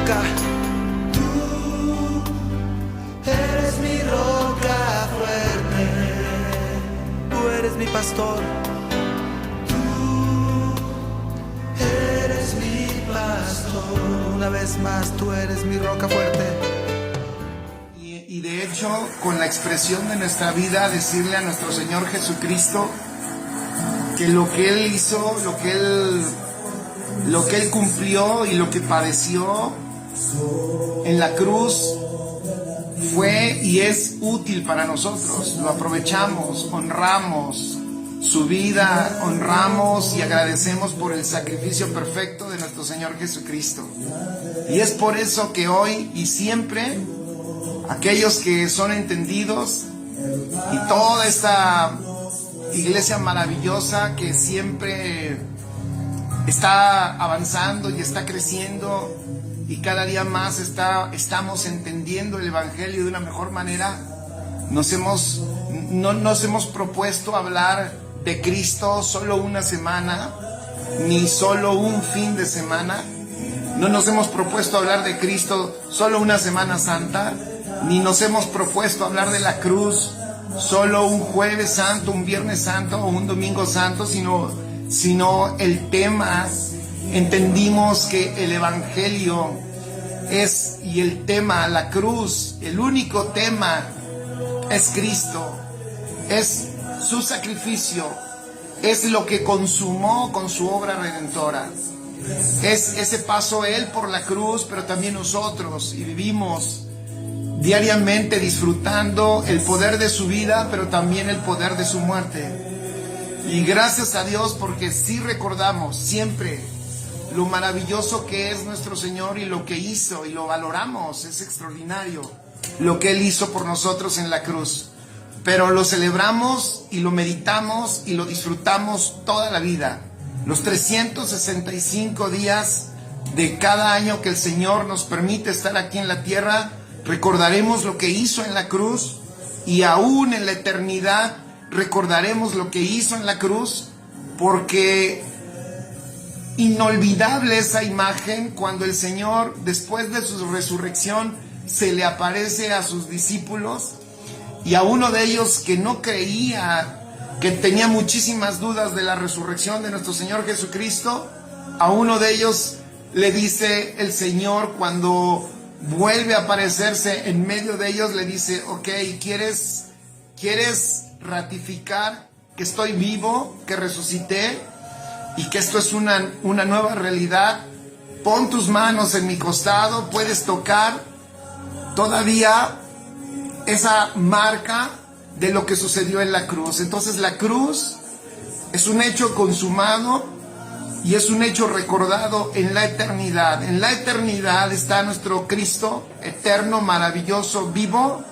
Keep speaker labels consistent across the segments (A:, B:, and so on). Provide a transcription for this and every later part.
A: roca. Tú eres mi roca fuerte. Tú eres mi pastor. Tú eres mi pastor. Una vez más, tú eres mi roca fuerte.
B: Y de hecho, con la expresión de nuestra vida, decirle a nuestro Señor Jesucristo que lo que Él hizo, lo que Él cumplió y lo que padeció en la cruz fue y es útil para nosotros. Lo aprovechamos, honramos su vida, honramos y agradecemos por el sacrificio perfecto de nuestro Señor Jesucristo. Y es por eso que hoy y siempre aquellos que son entendidos y toda esta iglesia maravillosa que siempre está avanzando y está creciendo y cada día más estamos entendiendo el Evangelio de una mejor manera, no nos hemos propuesto hablar de Cristo solo una semana, ni solo un fin de semana. No nos hemos propuesto hablar de Cristo solo una Semana Santa, ni nos hemos propuesto hablar de la cruz solo un Jueves Santo, un Viernes Santo o un Domingo Santo, sino el tema. Entendimos que el Evangelio es, y el tema, la cruz, el único tema es Cristo, es su sacrificio, es lo que consumó con su obra redentora. Es ese paso Él por la cruz, pero también nosotros, y vivimos diariamente disfrutando el poder de su vida, pero también el poder de su muerte. Y gracias a Dios, porque sí recordamos siempre lo maravilloso que es nuestro Señor y lo que hizo, y lo valoramos. Es extraordinario lo que Él hizo por nosotros en la cruz, pero lo celebramos y lo meditamos y lo disfrutamos toda la vida. Los 365 días de cada año que el Señor nos permite estar aquí en la tierra, recordaremos lo que hizo en la cruz, y aún en la eternidad recordaremos lo que hizo en la cruz, porque inolvidable esa imagen cuando el Señor, después de su resurrección, se le aparece a sus discípulos, y a uno de ellos que no creía, que tenía muchísimas dudas de la resurrección de nuestro Señor Jesucristo, a uno de ellos le dice el Señor, cuando vuelve a aparecerse en medio de ellos, le dice: ok, ¿quieres ratificar que estoy vivo, que resucité y que esto es una nueva realidad? Pon tus manos en mi costado, puedes tocar todavía esa marca de lo que sucedió en la cruz. Entonces la cruz es un hecho consumado y es un hecho recordado en la eternidad. En la eternidad está nuestro Cristo eterno, maravilloso, vivo,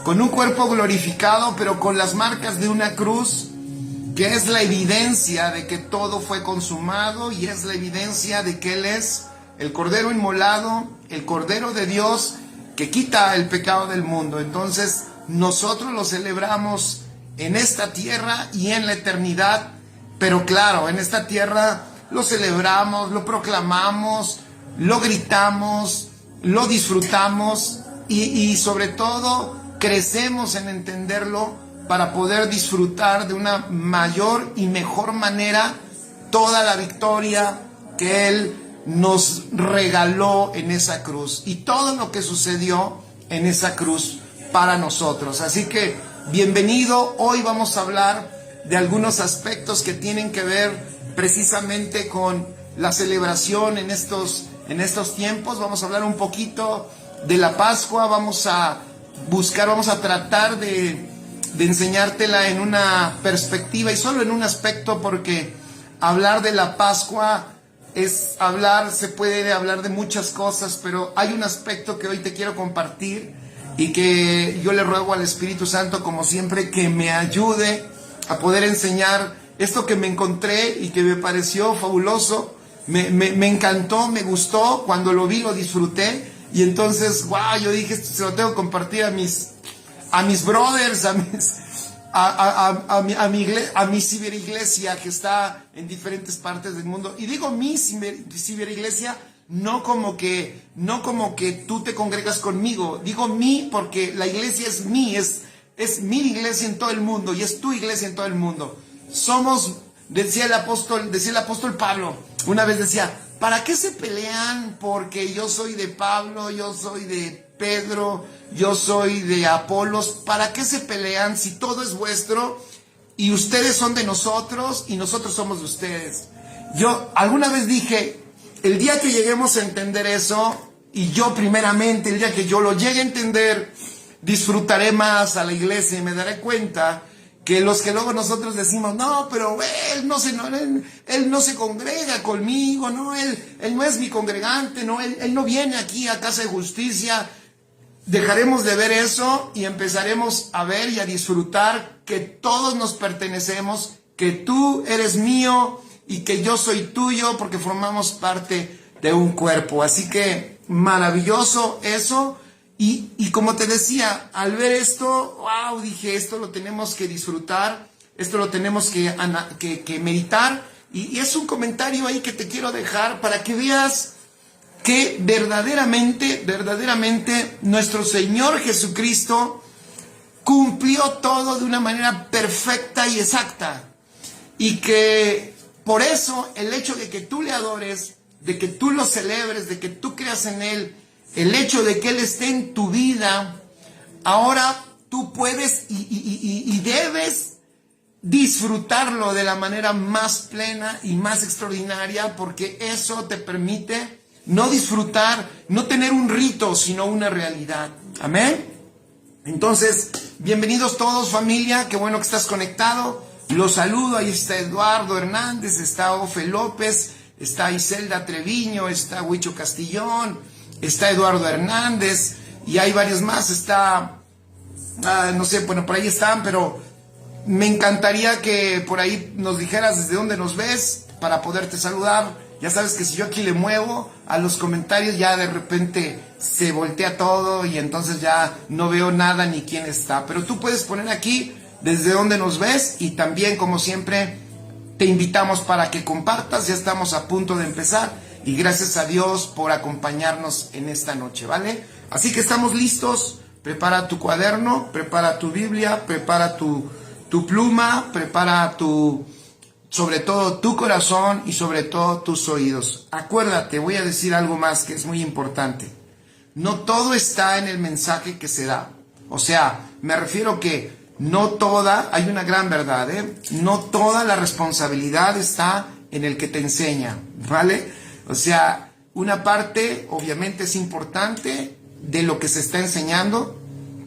B: con un cuerpo glorificado, pero con las marcas de una cruz, que es la evidencia de que todo fue consumado, y es la evidencia de que Él es el Cordero inmolado, el Cordero de Dios que quita el pecado del mundo. Entonces nosotros lo celebramos en esta tierra y en la eternidad, pero claro, en esta tierra lo celebramos, lo proclamamos, lo gritamos, lo disfrutamos y sobre todo crecemos en entenderlo para poder disfrutar de una mayor y mejor manera toda la victoria que Él nos regaló en esa cruz y todo lo que sucedió en esa cruz para nosotros. Así que bienvenido. Hoy vamos a hablar de algunos aspectos que tienen que ver precisamente con la celebración en estos tiempos. Vamos a hablar un poquito de la Pascua. Vamos a tratar de enseñártela en una perspectiva y solo en un aspecto, porque hablar de la Pascua se puede hablar de muchas cosas, pero hay un aspecto que hoy te quiero compartir y que yo le ruego al Espíritu Santo, como siempre, que me ayude a poder enseñar esto que me encontré y que me pareció fabuloso. Me encantó, me gustó, cuando lo vi lo disfruté, y entonces, wow, yo dije, esto se lo tengo que compartir a mis brothers, a mi ciberiglesia que está en diferentes partes del mundo. Y digo mi ciberiglesia no como que tú te congregas conmigo. Digo mí porque la iglesia es mí, es mi iglesia en todo el mundo y es tu iglesia en todo el mundo. Somos, decía el apóstol Pablo, una vez decía, ¿para qué se pelean? Porque yo soy de Pablo, yo soy de Pedro, yo soy de Apolos. ¿Para qué se pelean si todo es vuestro y ustedes son de nosotros y nosotros somos de ustedes? Yo alguna vez dije, el día que lleguemos a entender eso, y yo primeramente, el día que yo lo llegue a entender, disfrutaré más a la iglesia y me daré cuenta que los que luego nosotros decimos, no, pero él no se congrega conmigo, no, él no es mi congregante, no, él no viene aquí a Casa de Justicia. Dejaremos de ver eso y empezaremos a ver y a disfrutar que todos nos pertenecemos, que tú eres mío y que yo soy tuyo porque formamos parte de un cuerpo. Así que maravilloso eso. Y como te decía, al ver esto, wow, dije, esto lo tenemos que disfrutar, esto lo tenemos que meditar. Y es un comentario ahí que te quiero dejar para que veas que verdaderamente nuestro Señor Jesucristo cumplió todo de una manera perfecta y exacta. Y que por eso el hecho de que tú le adores, de que tú lo celebres, de que tú creas en Él, el hecho de que Él esté en tu vida, ahora tú puedes y debes disfrutarlo de la manera más plena y más extraordinaria, porque eso te permite no disfrutar, no tener un rito, sino una realidad. Amén. Entonces, bienvenidos todos, familia, qué bueno que estás conectado. Los saludo, ahí está Eduardo Hernández, está Ofe López, está Iselda Treviño, está Huicho Castillón, está Eduardo Hernández, y hay varios más, está, no sé, bueno, por ahí están, pero me encantaría que por ahí nos dijeras desde dónde nos ves para poderte saludar. Ya sabes que si yo aquí le muevo a los comentarios, ya de repente se voltea todo y entonces ya no veo nada ni quién está. Pero tú puedes poner aquí desde dónde nos ves y también, como siempre, te invitamos para que compartas. Ya estamos a punto de empezar y gracias a Dios por acompañarnos en esta noche, ¿vale? Así que estamos listos. Prepara tu cuaderno, prepara tu Biblia, prepara tu pluma, prepara sobre todo tu corazón y sobre todo tus oídos. Acuérdate, voy a decir algo más que es muy importante. No todo está en el mensaje que se da. O sea, me refiero que no toda, hay una gran verdad, no toda la responsabilidad está en el que te enseña, ¿vale? O sea, una parte obviamente es importante de lo que se está enseñando.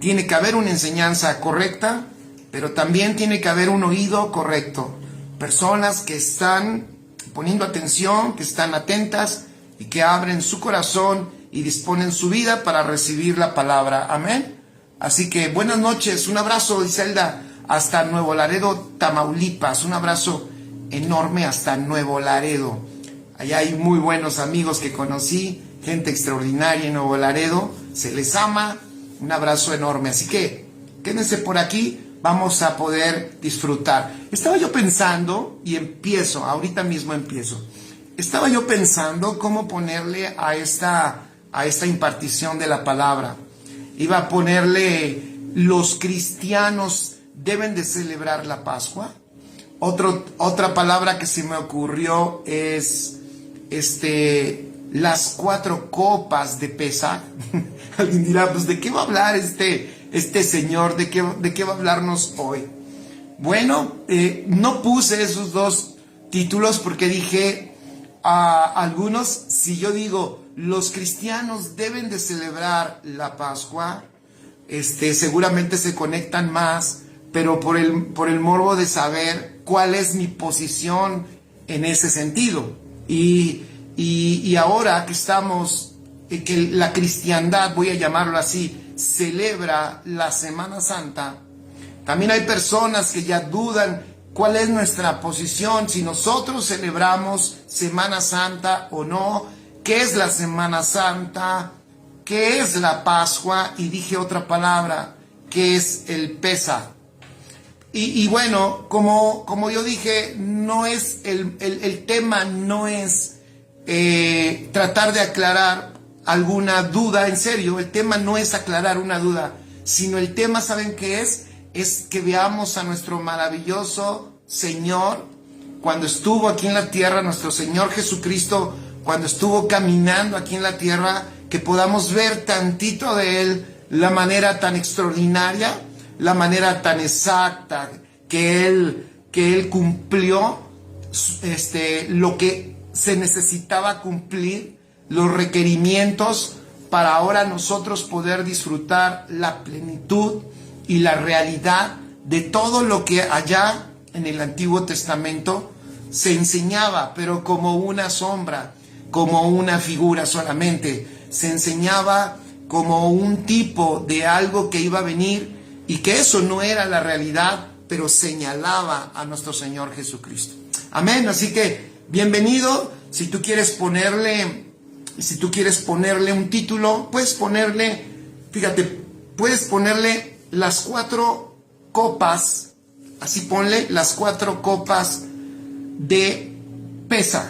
B: Tiene que haber una enseñanza correcta, pero también tiene que haber un oído correcto. Personas que están poniendo atención, que están atentas y que abren su corazón y disponen su vida para recibir la palabra. Amén. Así que buenas noches, un abrazo, Iselda, hasta Nuevo Laredo, Tamaulipas. Un abrazo enorme hasta Nuevo Laredo. Allá hay muy buenos amigos que conocí, gente extraordinaria en Nuevo Laredo. Se les ama, un abrazo enorme. Así que quédense por aquí. Vamos a poder disfrutar. Estaba yo pensando, y ahorita mismo empiezo. Estaba yo pensando cómo ponerle a esta impartición de la palabra. Iba a ponerle, los cristianos deben de celebrar la Pascua. Otra palabra que se me ocurrió es, las 4 copas de Pesaj. Alguien dirá, pues, ¿de qué va a hablar este señor? ¿De qué va a hablarnos hoy? Bueno, no puse esos 2 títulos porque dije a algunos, si yo digo los cristianos deben de celebrar la Pascua, seguramente se conectan más, pero por el morbo de saber cuál es mi posición en ese sentido. Y ahora que estamos, que la cristiandad, voy a llamarlo así, celebra la Semana Santa, también hay personas que ya dudan cuál es nuestra posición, si nosotros celebramos Semana Santa o no, qué es la Semana Santa, qué es la Pascua, y dije otra palabra, que es el Pesaj. Y bueno, como yo dije, no es el tema no es tratar de aclarar alguna duda. En serio, el tema no es aclarar una duda, sino el tema, ¿saben qué es? Es que veamos a nuestro maravilloso Señor cuando estuvo aquí en la tierra, nuestro Señor Jesucristo, cuando estuvo caminando aquí en la tierra, que podamos ver tantito de Él, la manera tan extraordinaria, la manera tan exacta que Él cumplió lo que se necesitaba cumplir, los requerimientos para ahora nosotros poder disfrutar la plenitud y la realidad de todo lo que allá en el Antiguo Testamento se enseñaba, pero como una sombra, como una figura solamente. Se enseñaba como un tipo de algo que iba a venir y que eso no era la realidad, pero señalaba a nuestro Señor Jesucristo. Amén. Así que bienvenido. Si tú quieres ponerle un título, puedes ponerle, fíjate, puedes ponerle las 4 copas, así ponle las 4 copas de Pesaj.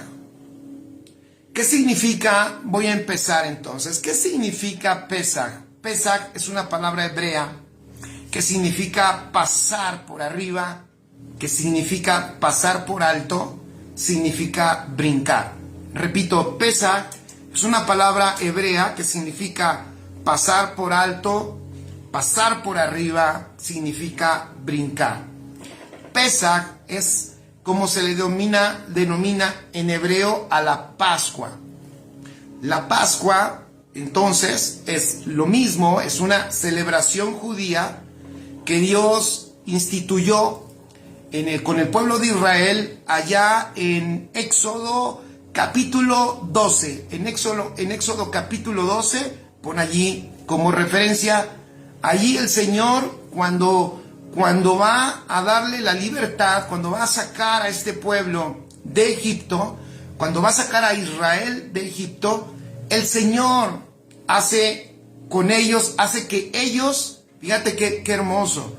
B: ¿Qué significa? Voy a empezar entonces. ¿Qué significa Pesaj? Pesaj es una palabra hebrea que significa pasar por arriba, que significa pasar por alto, significa brincar. Repito, Pesaj es una palabra hebrea que significa pasar por alto, pasar por arriba, significa brincar. Pesaj es como se le denomina en hebreo a la Pascua. La Pascua, entonces, es lo mismo, es una celebración judía que Dios instituyó con el pueblo de Israel allá en Éxodo capítulo 12. En Éxodo capítulo 12, pon allí como referencia, allí el Señor cuando va a darle la libertad, cuando va a sacar a este pueblo de Egipto, cuando va a sacar a Israel de Egipto, el Señor hace con ellos, hace que ellos, fíjate qué hermoso,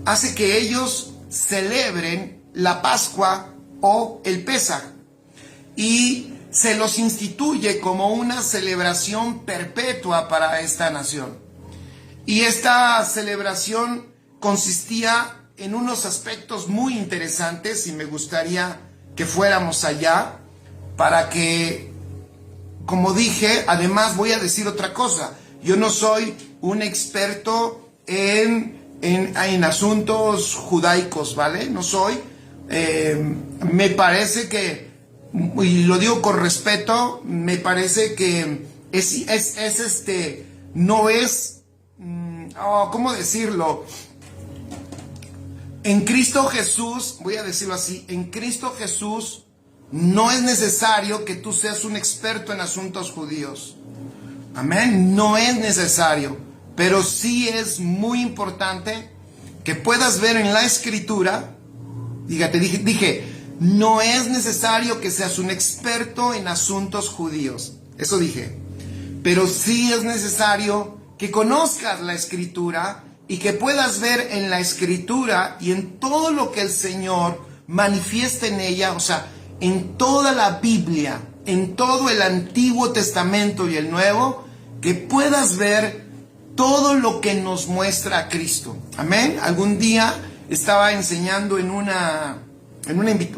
B: hace que ellos celebren la Pascua o el Pesaj y se los instituye como una celebración perpetua para esta nación. Y esta celebración consistía en unos aspectos muy interesantes y me gustaría que fuéramos allá para que, como dije, además voy a decir otra cosa. Yo no soy un experto en asuntos judaicos, ¿vale? No soy. Me parece que, y lo digo con respeto, me parece que no es, ¿cómo decirlo? En Cristo Jesús, voy a decirlo así, en Cristo Jesús no es necesario que tú seas un experto en asuntos judíos. Amén, no es necesario, pero sí es muy importante que puedas ver en la Escritura, dije, no es necesario que seas un experto en asuntos judíos, eso dije, pero sí es necesario que conozcas la Escritura y que puedas ver en la Escritura y en todo lo que el Señor manifiesta en ella, o sea, en toda la Biblia, en todo el Antiguo Testamento y el Nuevo, que puedas ver todo lo que nos muestra a Cristo. Amén. Algún día estaba enseñando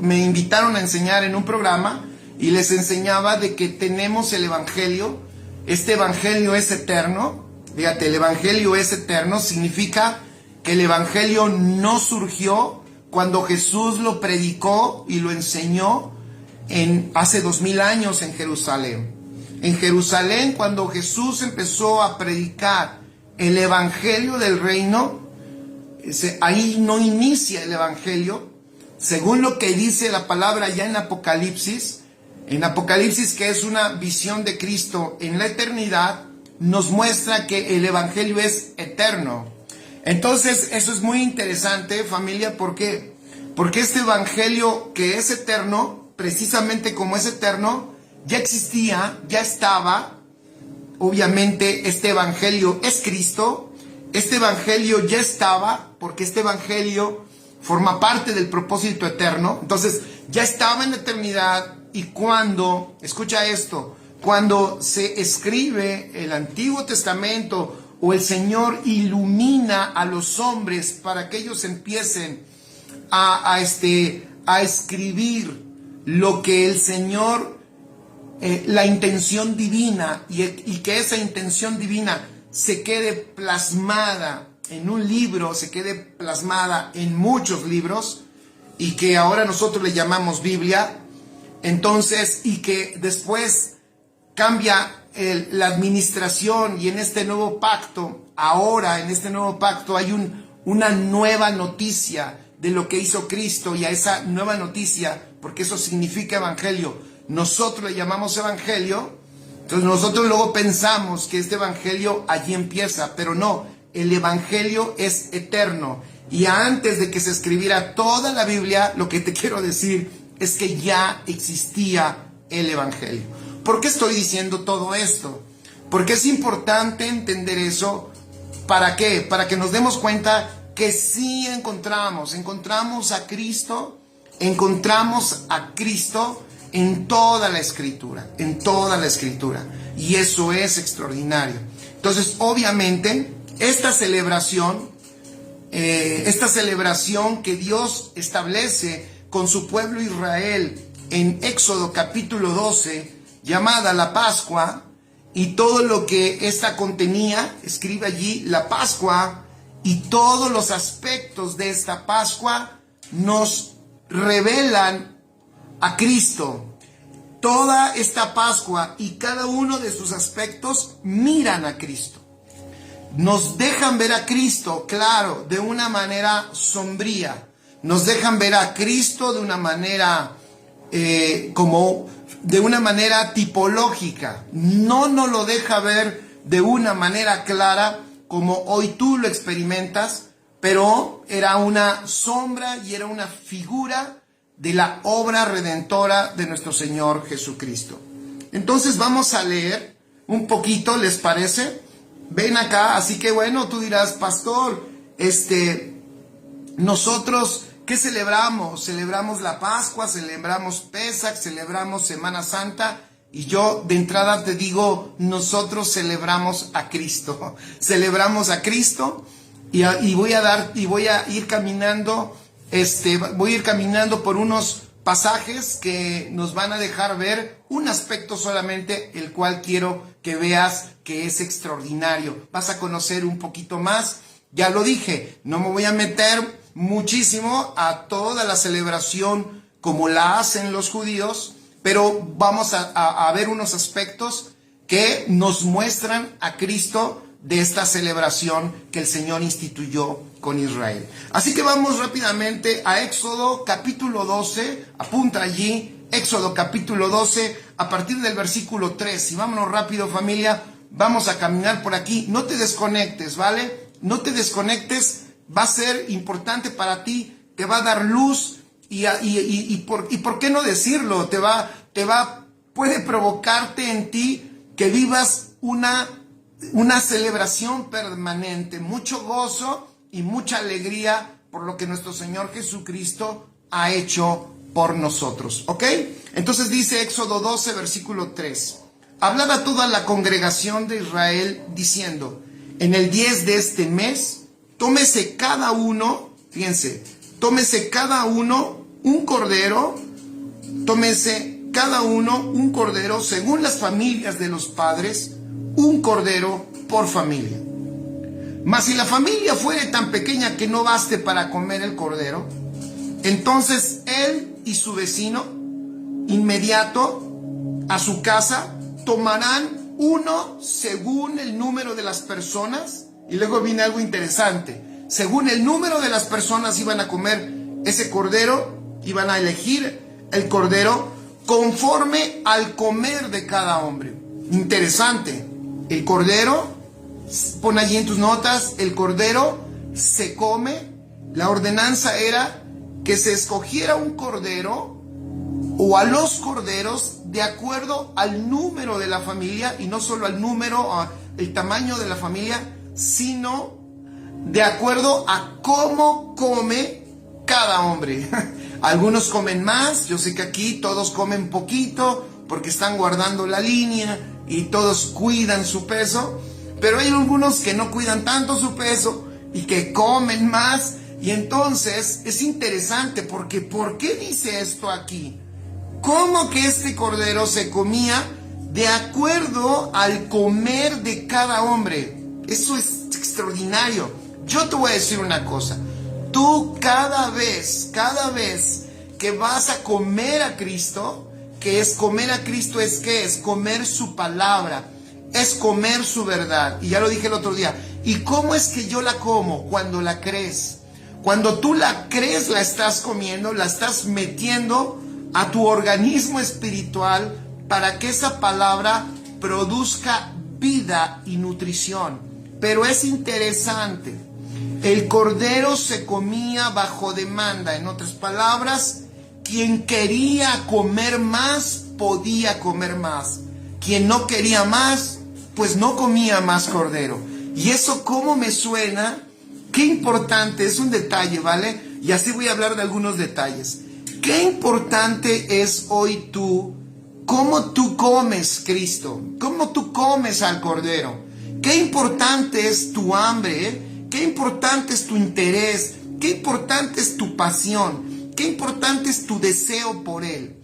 B: me invitaron a enseñar en un programa y les enseñaba de que tenemos el Evangelio. Este Evangelio es eterno. Fíjate, el Evangelio es eterno, significa que el Evangelio no surgió cuando Jesús lo predicó y lo enseñó hace 2000 años en Jerusalén. En Jerusalén, cuando Jesús empezó a predicar el Evangelio del reino, ahí no inicia el Evangelio, según lo que dice la palabra ya en Apocalipsis, que es una visión de Cristo en la eternidad, nos muestra que el Evangelio es eterno. Entonces, eso es muy interesante, familia. ¿Por qué? Porque este Evangelio que es eterno, precisamente como es eterno, ya existía, ya estaba. Obviamente, este Evangelio es Cristo. Este Evangelio ya estaba, porque este Evangelio forma parte del propósito eterno. Entonces, ya estaba en la eternidad y cuando, escucha esto, cuando se escribe el Antiguo Testamento o el Señor ilumina a los hombres para que ellos empiecen a escribir lo que el Señor, la intención divina, y que esa intención divina se quede plasmada en un libro, se quede plasmada en muchos libros, y que ahora nosotros le llamamos Biblia. Entonces, y que después cambia la administración, y en este nuevo pacto, ahora en este nuevo pacto hay una nueva noticia de lo que hizo Cristo, y a esa nueva noticia, porque eso significa evangelio, nosotros le llamamos evangelio. Entonces nosotros luego pensamos que este evangelio allí empieza, pero no, el evangelio es eterno. Y antes de que se escribiera toda la Biblia, lo que te quiero decir es que ya existía el evangelio. ¿Por qué estoy diciendo todo esto? Porque es importante entender eso. ¿Para qué? Para que nos demos cuenta que sí encontramos a Cristo, en toda la Escritura, y eso es extraordinario. Entonces, obviamente, esta celebración que Dios establece con su pueblo Israel en Éxodo capítulo 12, llamada la Pascua, y todo lo que esta contenía, escribe allí, la Pascua y todos los aspectos de esta Pascua nos revelan a Cristo. Toda esta Pascua y cada uno de sus aspectos miran a Cristo. Nos dejan ver a Cristo, claro, de una manera sombría. Nos dejan ver a Cristo de una manera de una manera tipológica. No nos lo deja ver de una manera clara como hoy tú lo experimentas, pero era una sombra y era una figura de la obra redentora de nuestro Señor Jesucristo. Entonces vamos a leer un poquito, ¿les parece? Ven acá, así que bueno, tú dirás, pastor, nosotros, ¿qué celebramos? Celebramos la Pascua, celebramos Pesach, celebramos Semana Santa, y yo de entrada te digo, nosotros celebramos a Cristo. Celebramos a Cristo, y voy a ir caminando, por unos pasajes que nos van a dejar ver un aspecto solamente, el cual quiero que veas que es extraordinario. Vas a conocer un poquito más. Ya lo dije, no me voy a meter muchísimo a toda la celebración como la hacen los judíos, pero vamos a ver unos aspectos que nos muestran a Cristo de esta celebración que el Señor instituyó con Israel. Así que vamos rápidamente a Éxodo capítulo 12, apunta allí, Éxodo capítulo 12, a partir del versículo 3, y vámonos rápido, familia, vamos a caminar por aquí. No te desconectes, ¿vale? No te desconectes, va a ser importante para ti, te va a dar luz, y por qué no decirlo, puede provocarte en ti que vivas una celebración permanente, mucho gozo y mucha alegría por lo que nuestro Señor Jesucristo ha hecho por nosotros, ¿ok? Entonces dice Éxodo 12, versículo 3, hablad a toda la congregación de Israel diciendo, en el 10 de este mes, tómese cada uno un cordero, según las familias de los padres, un cordero por familia. Mas si la familia fuere tan pequeña que no baste para comer el cordero, entonces él y su vecino inmediato a su casa tomarán uno según el número de las personas. Y luego viene algo interesante. Según el número de las personas iban a comer ese cordero, iban a elegir el cordero conforme al comer de cada hombre. Interesante. El cordero, pon allí en tus notas, el cordero se come. La ordenanza era que se escogiera un cordero o a los corderos de acuerdo al número de la familia, y no solo al número, el tamaño de la familia, sino de acuerdo a cómo come cada hombre. Algunos comen más, yo sé que aquí todos comen poquito porque están guardando la línea y todos cuidan su peso, pero hay algunos que no cuidan tanto su peso y que comen más. Y entonces es interesante porque ¿por qué dice esto aquí? ¿Cómo que este cordero se comía de acuerdo al comer de cada hombre? Eso es extraordinario. Yo te voy a decir una cosa. Tú cada vez que vas a comer a Cristo, que es comer a Cristo, es que es comer su palabra, es comer su verdad. Y ya lo dije el otro día. ¿Y cómo es que yo la como? Cuando la crees. Cuando tú la crees, la estás comiendo, la estás metiendo a tu organismo espiritual para que esa palabra produzca vida y nutrición. Pero es interesante, el cordero se comía bajo demanda. En otras palabras, quien quería comer más, podía comer más. Quien no quería más, pues no comía más cordero. Y eso, ¿cómo me suena? Qué importante, es un detalle, ¿vale? Y así voy a hablar de algunos detalles. Qué importante es hoy tú, cómo tú comes Cristo, cómo tú comes al Cordero. Qué importante es tu hambre, ¿eh? Qué importante es tu interés, qué importante es tu pasión, qué importante es tu deseo por Él.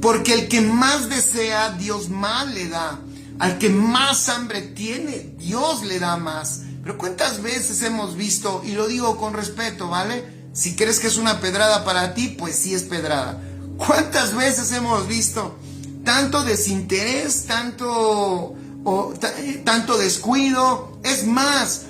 B: Porque el que más desea, Dios más le da. Al que más hambre tiene, Dios le da más. Pero ¿cuántas veces hemos visto, y lo digo con respeto, ¿vale? Si crees que es una pedrada para ti, pues sí es pedrada. ¿Cuántas veces hemos visto tanto desinterés, tanto descuido? Es más,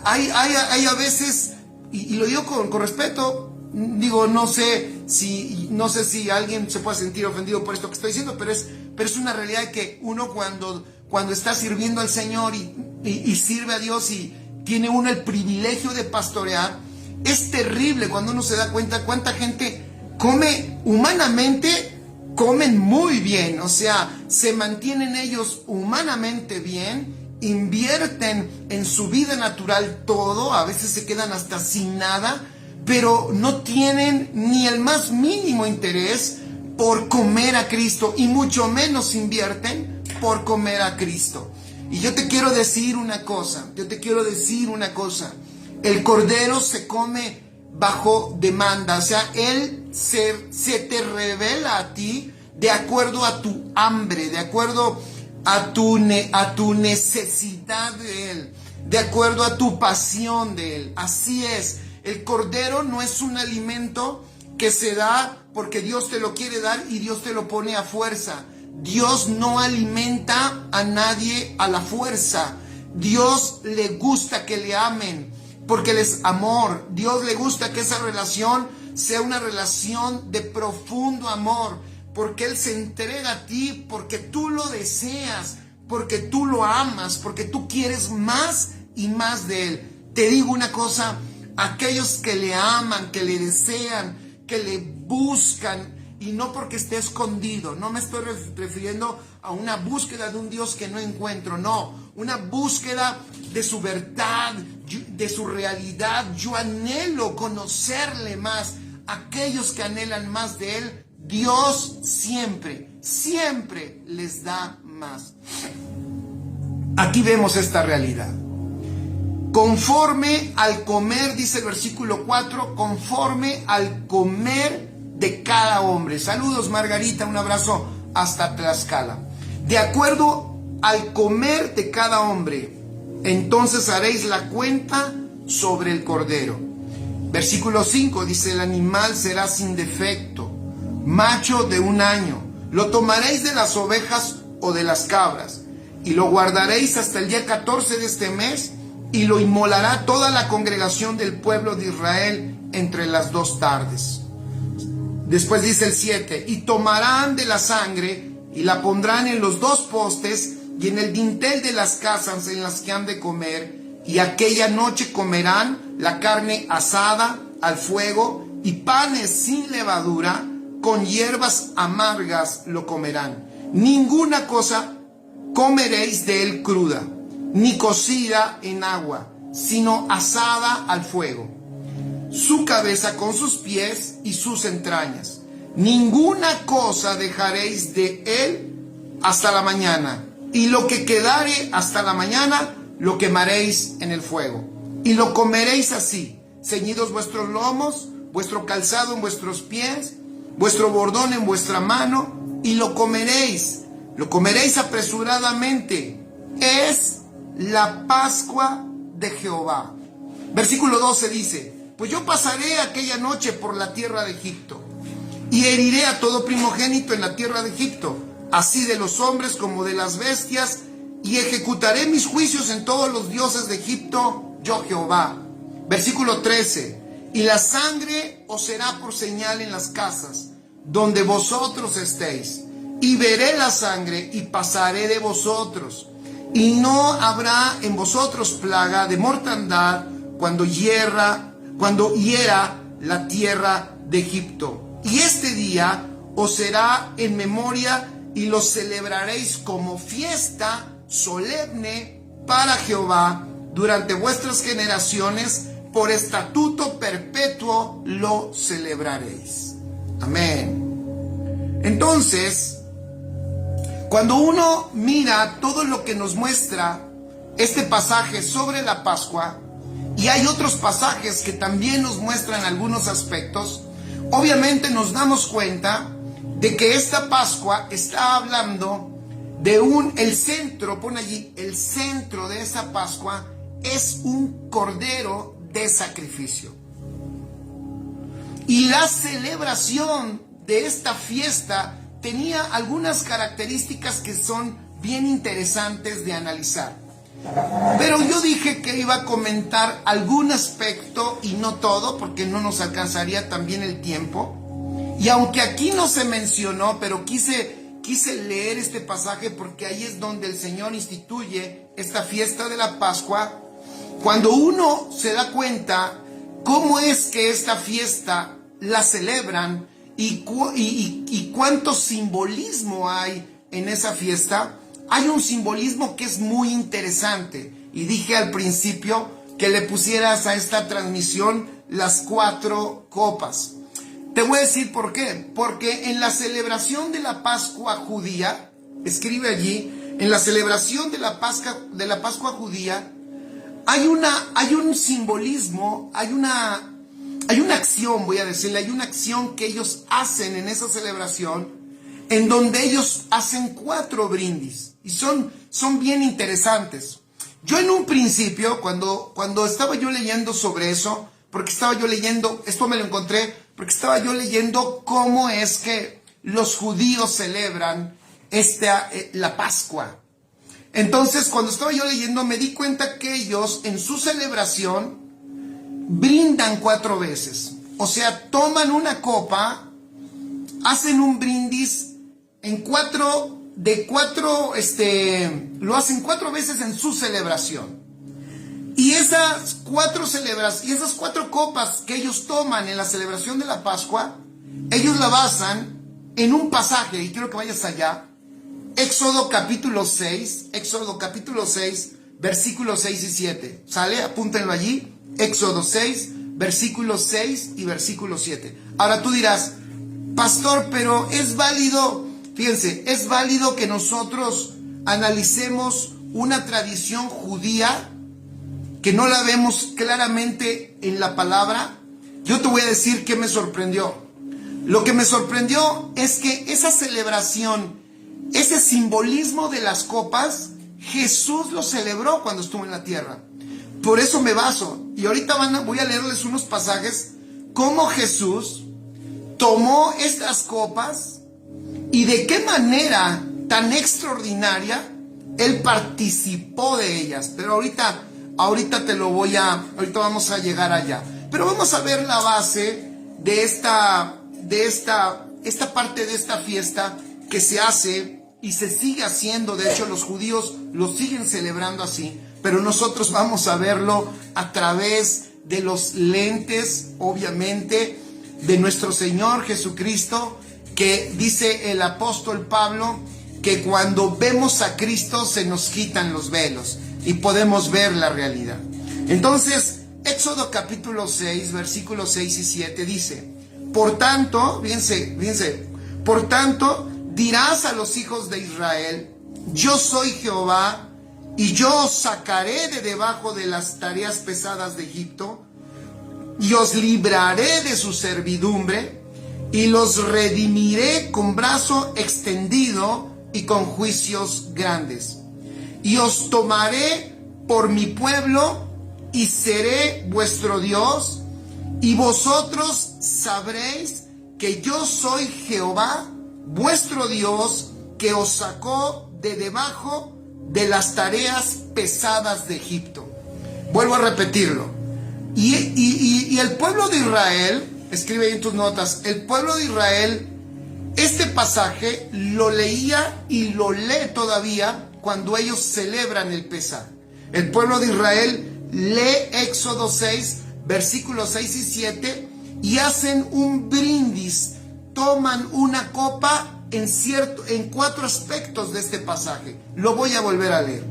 B: hay a veces, y lo digo con respeto, digo, no sé si alguien se puede sentir ofendido por esto que estoy diciendo, pero es una realidad que uno cuando está sirviendo al Señor y sirve a Dios y tiene uno el privilegio de pastorear, es terrible cuando uno se da cuenta cuánta gente come humanamente, comen muy bien, o sea, se mantienen ellos humanamente bien, invierten en su vida natural todo, a veces se quedan hasta sin nada, pero no tienen ni el más mínimo interés por comer a Cristo y mucho menos invierten por comer a Cristo. Y yo te quiero decir una cosa, el cordero se come bajo demanda, o sea, Él se te revela a ti de acuerdo a tu hambre, de acuerdo a tu necesidad de Él, de acuerdo a tu pasión de Él. Así es, el cordero no es un alimento que se da porque Dios te lo quiere dar y Dios te lo pone a fuerza. Dios no alimenta a nadie a la fuerza. Dios le gusta que le amen porque Él es amor. Dios le gusta que esa relación sea una relación de profundo amor, porque Él se entrega a ti, porque tú lo deseas, porque tú lo amas, porque tú quieres más y más de Él. Te digo una cosa, aquellos que le aman, que le desean, que le buscan, y no porque esté escondido, no me estoy refiriendo a una búsqueda de un Dios que no encuentro, no, una búsqueda de su verdad, de su realidad. Yo anhelo conocerle más. Aquellos que anhelan más de Él, Dios siempre les da más. Aquí vemos esta realidad. Conforme al comer, dice el versículo 4, conforme al comer de cada hombre. Saludos, Margarita, un abrazo hasta Tlaxcala. De acuerdo al comer de cada hombre, entonces haréis la cuenta sobre el cordero. Versículo 5 dice: el animal será sin defecto, macho de 1 año. Lo tomaréis de las ovejas o de las cabras, y lo guardaréis hasta el día 14 de este mes, y lo inmolará toda la congregación del pueblo de Israel entre las 2 tardes. Después dice el 7, y tomarán de la sangre y la pondrán en los 2 postes y en el dintel de las casas en las que han de comer, y aquella noche comerán la carne asada al fuego y panes sin levadura, con hierbas amargas lo comerán. Ninguna cosa comeréis de él cruda, ni cocida en agua, sino asada al fuego. su cabeza con sus pies y sus entrañas. Ninguna cosa dejaréis de él hasta la mañana, y lo que quedare hasta la mañana lo quemaréis en el fuego. Y lo comeréis así, ceñidos vuestros lomos, vuestro calzado en vuestros pies, vuestro bordón en vuestra mano, y lo comeréis apresuradamente. Es la Pascua de Jehová. Versículo 12 dice: pues yo pasaré aquella noche por la tierra de Egipto, y heriré a todo primogénito en la tierra de Egipto, así de los hombres como de las bestias, y ejecutaré mis juicios en todos los dioses de Egipto, yo Jehová. Versículo 13: y la sangre os será por señal en las casas donde vosotros estéis, y veré la sangre y pasaré de vosotros, y no habrá en vosotros plaga de mortandad cuando hiera la tierra de Egipto. Y este día os será en memoria, y lo celebraréis como fiesta solemne para Jehová durante vuestras generaciones, por estatuto perpetuo lo celebraréis. Amén. Entonces, cuando uno mira todo lo que nos muestra este pasaje sobre la Pascua, y hay otros pasajes que también nos muestran algunos aspectos, obviamente nos damos cuenta de que esta Pascua está hablando de el centro, pon allí, el centro de esa Pascua es un cordero de sacrificio. Y la celebración de esta fiesta tenía algunas características que son bien interesantes de analizar. Pero yo dije que iba a comentar algún aspecto y no todo, porque no nos alcanzaría también el tiempo. Y aunque aquí no se mencionó, pero quise leer este pasaje porque ahí es donde el Señor instituye esta fiesta de la Pascua. Cuando uno se da cuenta cómo es que esta fiesta la celebran y cuánto simbolismo hay en esa fiesta, hay un simbolismo que es muy interesante. Y dije al principio que le pusieras a esta transmisión las 4 copas. Te voy a decir por qué. Porque en la celebración de la Pascua judía, escribe allí, en la celebración de la Pascua judía, hay un simbolismo, hay una acción, voy a decirle, hay una acción que ellos hacen en esa celebración, en donde ellos hacen 4 brindis, y son bien interesantes. Yo en un principio, cuando estaba yo leyendo sobre eso, porque estaba yo leyendo, esto me lo encontré, porque estaba yo leyendo cómo es que los judíos celebran la Pascua. Entonces, cuando estaba yo leyendo, me di cuenta que ellos en su celebración brindan 4 veces. O sea, toman una copa, hacen un brindis lo hacen 4 veces en su celebración. Y esas 4 copas que ellos toman en la celebración de la Pascua, ellos la basan en un pasaje, y quiero que vayas allá, Éxodo capítulo 6, versículos 6 y 7. ¿Sale? Apúntenlo allí. Éxodo 6, versículos 6 y versículo 7. Ahora tú dirás: pastor, pero es válido, fíjense, es válido que nosotros analicemos una tradición judía que no la vemos claramente en la palabra. Yo te voy a decir qué me sorprendió. Lo que me sorprendió es que esa celebración, ese simbolismo de las copas, Jesús lo celebró cuando estuvo en la tierra. Por eso me baso. Y ahorita voy a leerles unos pasajes cómo Jesús tomó estas copas y de qué manera tan extraordinaria Él participó de ellas. Pero ahorita vamos a llegar allá. Pero vamos a ver la base de esta parte de esta fiesta que se hace y se sigue haciendo. De hecho, los judíos lo siguen celebrando así, pero nosotros vamos a verlo a través de los lentes, obviamente, de nuestro Señor Jesucristo, que dice el apóstol Pablo que cuando vemos a Cristo se nos quitan los velos y podemos ver la realidad. Entonces, Éxodo capítulo 6, versículos 6 y 7 dice: por tanto, fíjense, por tanto dirás a los hijos de Israel: yo soy Jehová, y yo os sacaré de debajo de las tareas pesadas de Egipto, y os libraré de su servidumbre, y los redimiré con brazo extendido y con juicios grandes. Y os tomaré por mi pueblo, y seré vuestro Dios, y vosotros sabréis que yo soy Jehová, vuestro Dios, que os sacó de debajo de las tareas pesadas de Egipto. Vuelvo a repetirlo. Y el pueblo de Israel, escribe ahí en tus notas, el pueblo de Israel, este pasaje lo leía y lo lee todavía cuando ellos celebran el Pesaj. El pueblo de Israel lee Éxodo 6, versículos 6 y 7, y hacen un brindis, toman una copa en 4 aspectos de este pasaje. Lo voy a volver a leer.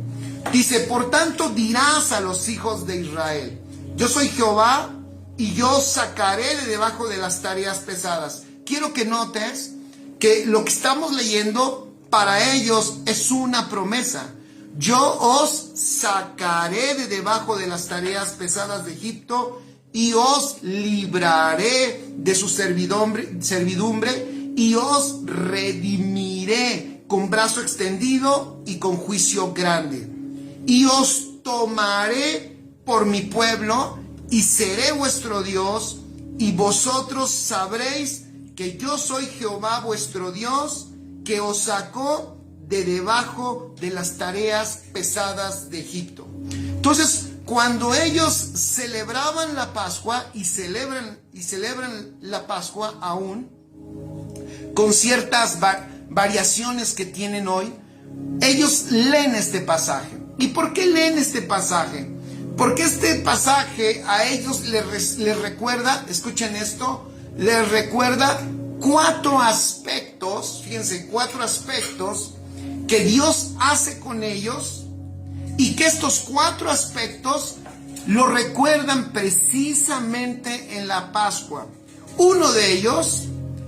B: Dice: por tanto dirás a los hijos de Israel: yo soy Jehová, y yo os sacaré de debajo de las tareas pesadas. Quiero que notes que lo que estamos leyendo para ellos es una promesa. Yo os sacaré de debajo de las tareas pesadas de Egipto, y os libraré de su servidumbre, y os redimiré con brazo extendido y con juicio grande. Y os tomaré por mi pueblo, y seré vuestro Dios, y vosotros sabréis que yo soy Jehová vuestro Dios, que os sacó de debajo de las tareas pesadas de Egipto. Entonces, cuando ellos celebraban la Pascua, y celebran la Pascua aún, con ciertas variaciones que tienen hoy, ellos leen este pasaje. ¿Y por qué leen este pasaje? Porque este pasaje a ellos les recuerda, escuchen esto, les recuerda 4 aspectos, fíjense, 4 aspectos que Dios hace con ellos, y que estos 4 aspectos lo recuerdan precisamente en la Pascua. Uno de ellos,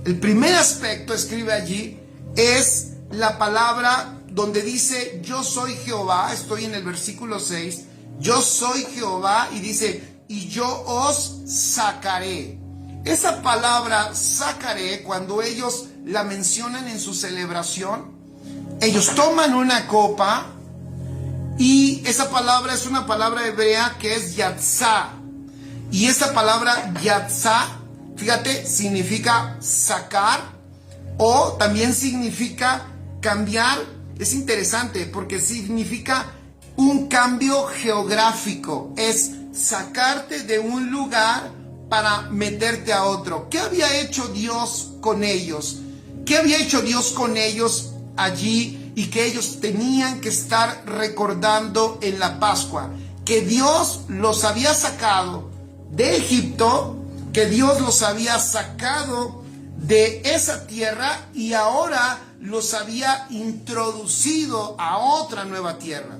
B: el primer aspecto, escribe allí, es la palabra donde dice: yo soy Jehová. Estoy en el versículo 6. Yo soy Jehová, y dice: y yo os sacaré. Esa palabra sacaré, cuando ellos la mencionan en su celebración, ellos toman una copa, y esa palabra es una palabra hebrea que es yatzá. Y esa palabra yatzá, fíjate, significa sacar, o también significa cambiar. Es interesante porque significa un cambio geográfico. Es sacarte de un lugar para meterte a otro. ¿Qué había hecho Dios con ellos? ¿Qué había hecho Dios con ellos allí, y que ellos tenían que estar recordando en la Pascua? Que Dios los había sacado de Egipto, que Dios los había sacado de esa tierra, y ahora los había introducido a otra nueva tierra.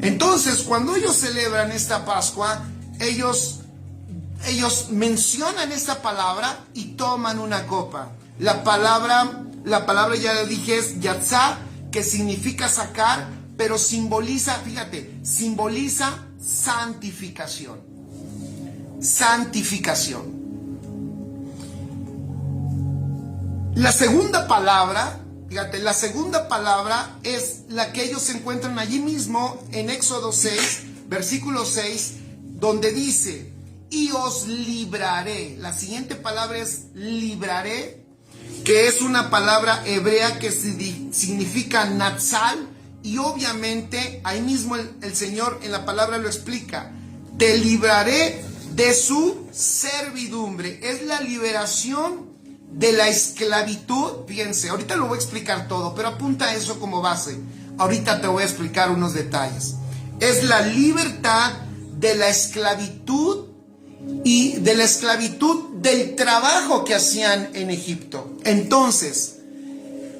B: Entonces, cuando ellos celebran esta Pascua, ellos mencionan esta palabra y toman una copa. La palabra ya le dije, es yatzá, que significa sacar, pero simboliza, fíjate, simboliza santificación. Santificación. La segunda palabra, fíjate, la segunda palabra es la que ellos encuentran allí mismo en Éxodo 6, versículo 6, donde dice: y os libraré. La siguiente palabra es libraré, que es una palabra hebrea que significa natsal, y obviamente ahí mismo el Señor en la palabra lo explica: te libraré de su servidumbre. Es la liberación de la esclavitud. Fíjense, ahorita lo voy a explicar todo, pero apunta eso como base. Ahorita te voy a explicar unos detalles. Es la libertad de la esclavitud, y de la esclavitud del trabajo que hacían en Egipto. Entonces,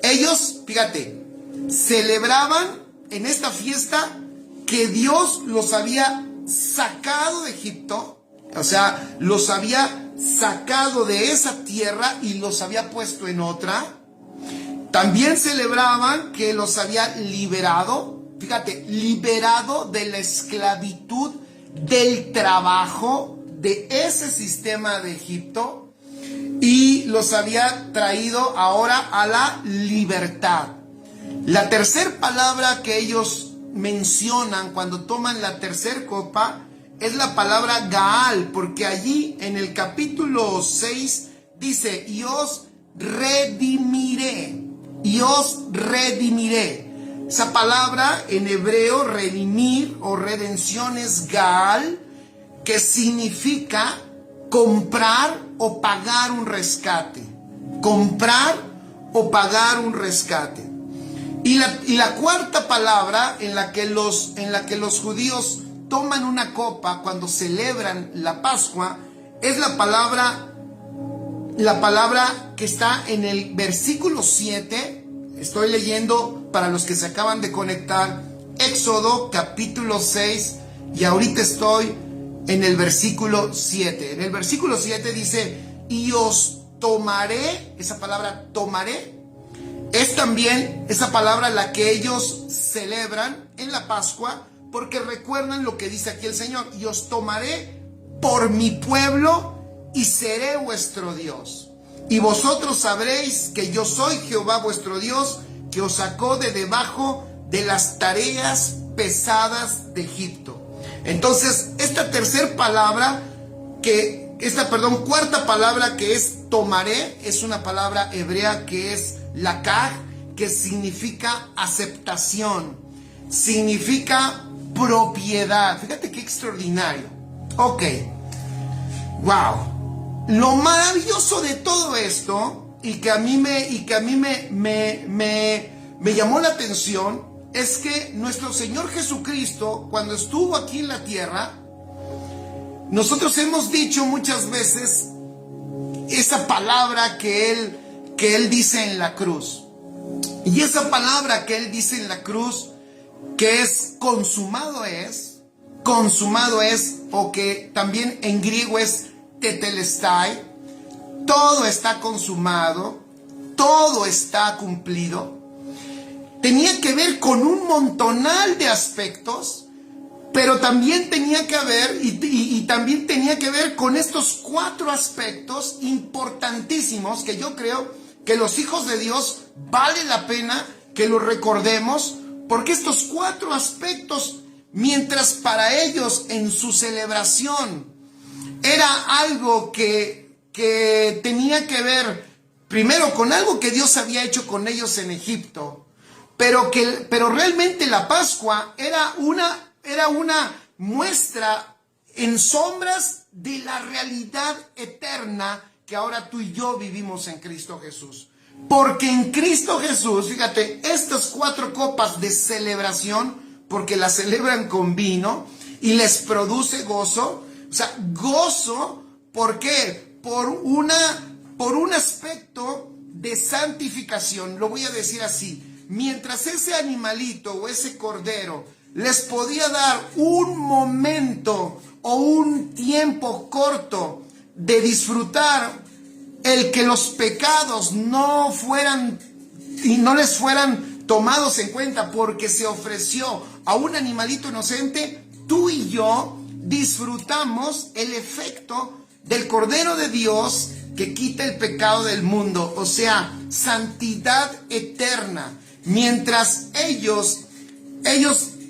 B: ellos, fíjate, celebraban en esta fiesta que Dios los había sacado de Egipto, O sea, los había sacado de esa tierra y los había puesto en otra. También celebraban que los había liberado, fíjate, liberado de la esclavitud del trabajo de ese sistema de Egipto y los había traído ahora a la libertad. La tercera palabra que ellos mencionan cuando toman la tercera copa es la palabra Gaal, porque allí en el capítulo 6 dice, y os redimiré, y os redimiré. Esa palabra en hebreo, redimir o redención, es Gaal, que significa comprar o pagar un rescate. Comprar o pagar un rescate. Y la cuarta palabra en la que los judíos toman una copa cuando celebran la Pascua es la palabra que está en el versículo 7. Estoy leyendo para los que se acaban de conectar Éxodo capítulo 6 y ahorita estoy en el versículo 7. En el versículo 7 dice, y os tomaré, esa palabra tomaré, es también esa palabra la que ellos celebran en la Pascua, porque recuerdan lo que dice aquí el Señor, y os tomaré por mi pueblo y seré vuestro Dios. Y vosotros sabréis que yo soy Jehová vuestro Dios, que os sacó de debajo de las tareas pesadas de Egipto. Entonces, esta cuarta palabra que es tomaré, es una palabra hebrea que es lakaj, que significa aceptación, significa propiedad. Fíjate qué extraordinario. Ok, wow. Lo maravilloso de todo esto y que a mí me llamó la atención es que nuestro Señor Jesucristo, cuando estuvo aquí en la tierra, nosotros hemos dicho muchas veces esa palabra que Él dice en la cruz. Y esa palabra que Él dice en la cruz, que es consumado es, o que también en griego es tetelestai, todo está consumado, todo está cumplido, tenía que ver con un montonal de aspectos, pero también tenía que ver, y también tenía que ver con estos 4 aspectos importantísimos que yo creo que los hijos de Dios vale la pena que los recordemos, porque estos 4 aspectos, mientras para ellos en su celebración era algo que tenía que ver primero con algo que Dios había hecho con ellos en Egipto, pero realmente la Pascua era una muestra en sombras de la realidad eterna que ahora tú y yo vivimos en Cristo Jesús. Porque en Cristo Jesús, fíjate, estas 4 copas de celebración, porque las celebran con vino y les produce gozo. O sea, gozo, ¿por qué? Por un aspecto de santificación. Lo voy a decir así. Mientras ese animalito o ese cordero les podía dar un momento o un tiempo corto de disfrutar el que los pecados no les fueran tomados en cuenta porque se ofreció a un animalito inocente, tú y yo disfrutamos el efecto del Cordero de Dios que quita el pecado del mundo, o sea, santidad eterna. Mientras ellos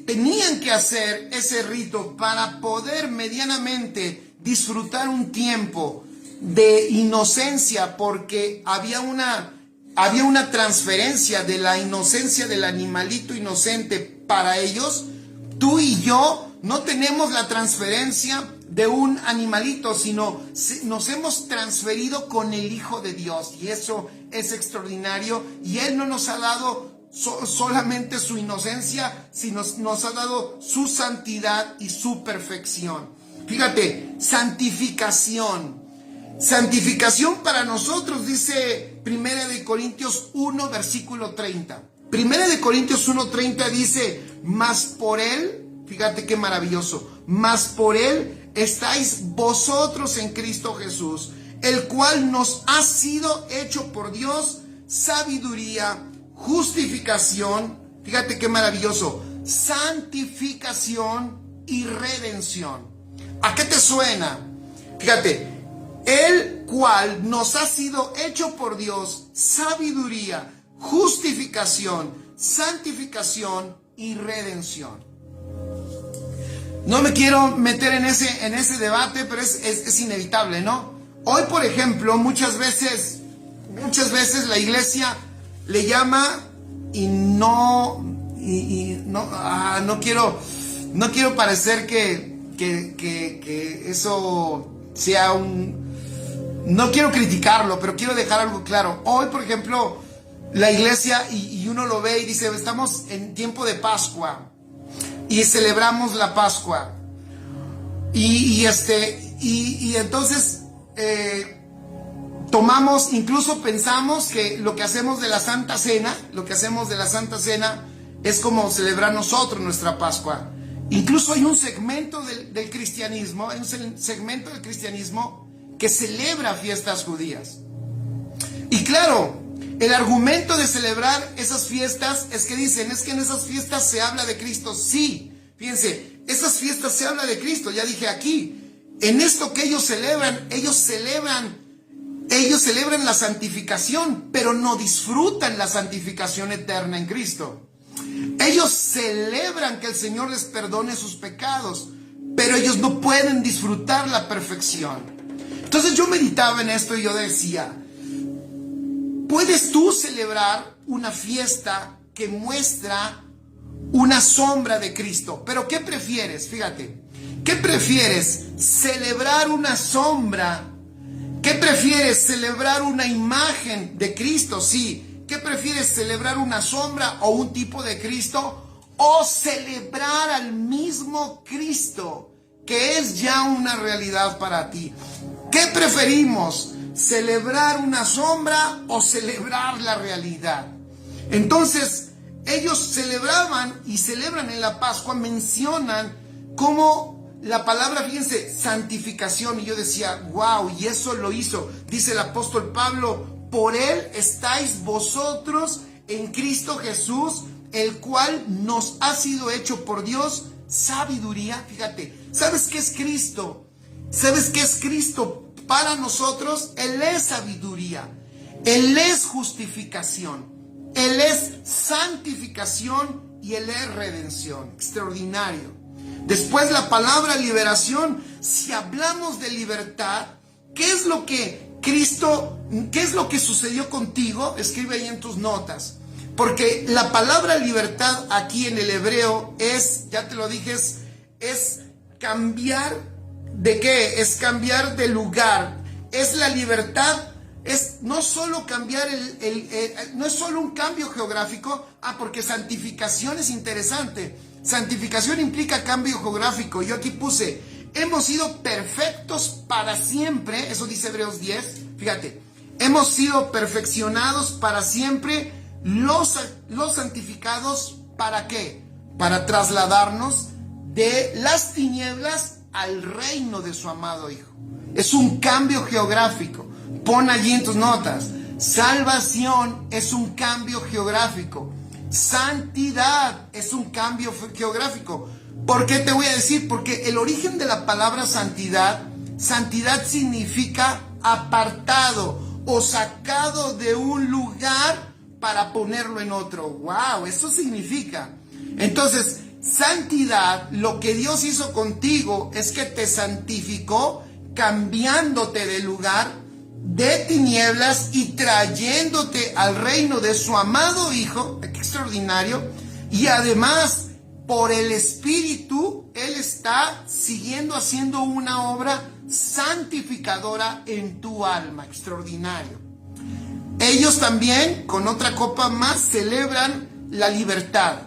B: tenían que hacer ese rito para poder medianamente disfrutar un tiempo de inocencia, porque había una transferencia de la inocencia del animalito inocente para ellos. Tú y yo no tenemos la transferencia de un animalito, sino nos hemos transferido con el Hijo de Dios, y eso es extraordinario. Y Él no nos ha dado solamente su inocencia, sino nos ha dado su santidad y su perfección. Fíjate, santificación. Santificación para nosotros, dice 1 Corintios 1, versículo 30. 1 Corintios 1:30 dice, mas por Él, fíjate qué maravilloso, mas por Él estáis vosotros en Cristo Jesús, el cual nos ha sido hecho por Dios sabiduría, justificación, fíjate qué maravilloso, santificación y redención. ¿A qué te suena? Fíjate, el cual nos ha sido hecho por Dios sabiduría, justificación, santificación y redención. No me quiero meter en ese debate, pero es inevitable, ¿no? Hoy, por ejemplo, muchas veces la iglesia le llama no quiero parecer que eso sea no quiero criticarlo, pero quiero dejar algo claro. Hoy, por ejemplo, la iglesia, y uno lo ve y dice, estamos en tiempo de Pascua y celebramos la Pascua. Y entonces incluso pensamos que lo que hacemos de la Santa Cena es como celebrar nosotros nuestra Pascua. Incluso hay un segmento del cristianismo, que celebra fiestas judías. Y claro, el argumento de celebrar esas fiestas es que dicen, es que en esas fiestas se habla de Cristo. Sí, fíjense, esas fiestas se habla de Cristo, ya dije aquí. En esto que ellos celebran la santificación, pero no disfrutan la santificación eterna en Cristo. Ellos celebran que el Señor les perdone sus pecados, pero ellos no pueden disfrutar la perfección. Entonces yo meditaba en esto y yo decía, ¿puedes tú celebrar una fiesta que muestra una sombra de Cristo? Pero ¿qué prefieres? Fíjate, ¿qué prefieres? ¿Celebrar una sombra? ¿Qué prefieres? ¿Celebrar una imagen de Cristo? Sí. ¿Qué prefieres? ¿Celebrar una sombra o un tipo de Cristo? ¿O celebrar al mismo Cristo, que es ya una realidad para ti? ¿Qué preferimos? ¿Celebrar una sombra o celebrar la realidad? Entonces, ellos celebraban y celebran en la Pascua, mencionan como la palabra, fíjense, santificación. Y yo decía, wow, y eso lo hizo. Dice el apóstol Pablo, por él estáis vosotros en Cristo Jesús, el cual nos ha sido hecho por Dios sabiduría. Fíjate, ¿sabes qué es Cristo? ¿Sabes qué es Cristo para nosotros? Él es sabiduría, Él es justificación, Él es santificación y Él es redención. Extraordinario. Después la palabra liberación. Si hablamos de libertad, ¿qué es lo que Cristo, qué es lo que sucedió contigo? Escribe ahí en tus notas. Porque la palabra libertad aquí en el hebreo es, ya te lo dije, es cambiar. ¿De qué? Es cambiar de lugar. Es la libertad. Es no solo cambiar no es solo un cambio geográfico. Porque santificación es interesante. Santificación implica cambio geográfico. Yo aquí puse, hemos sido perfectos para siempre. Eso dice Hebreos 10. Fíjate, hemos sido perfeccionados para siempre. Los santificados, ¿para qué? Para trasladarnos de las tinieblas al reino de su amado Hijo. Es un cambio geográfico. Pon allí en tus notas. Salvación es un cambio geográfico. Santidad es un cambio geográfico. ¿Por qué te voy a decir? Porque el origen de la palabra santidad significa apartado o sacado de un lugar para ponerlo en otro. ¡Wow! Eso significa. Entonces, santidad, lo que Dios hizo contigo es que te santificó, cambiándote de lugar de tinieblas y trayéndote al reino de su amado Hijo. ¡Qué extraordinario! Y además, por el Espíritu, Él está siguiendo haciendo una obra santificadora en tu alma. Extraordinario. Ellos también, con otra copa más, celebran la libertad.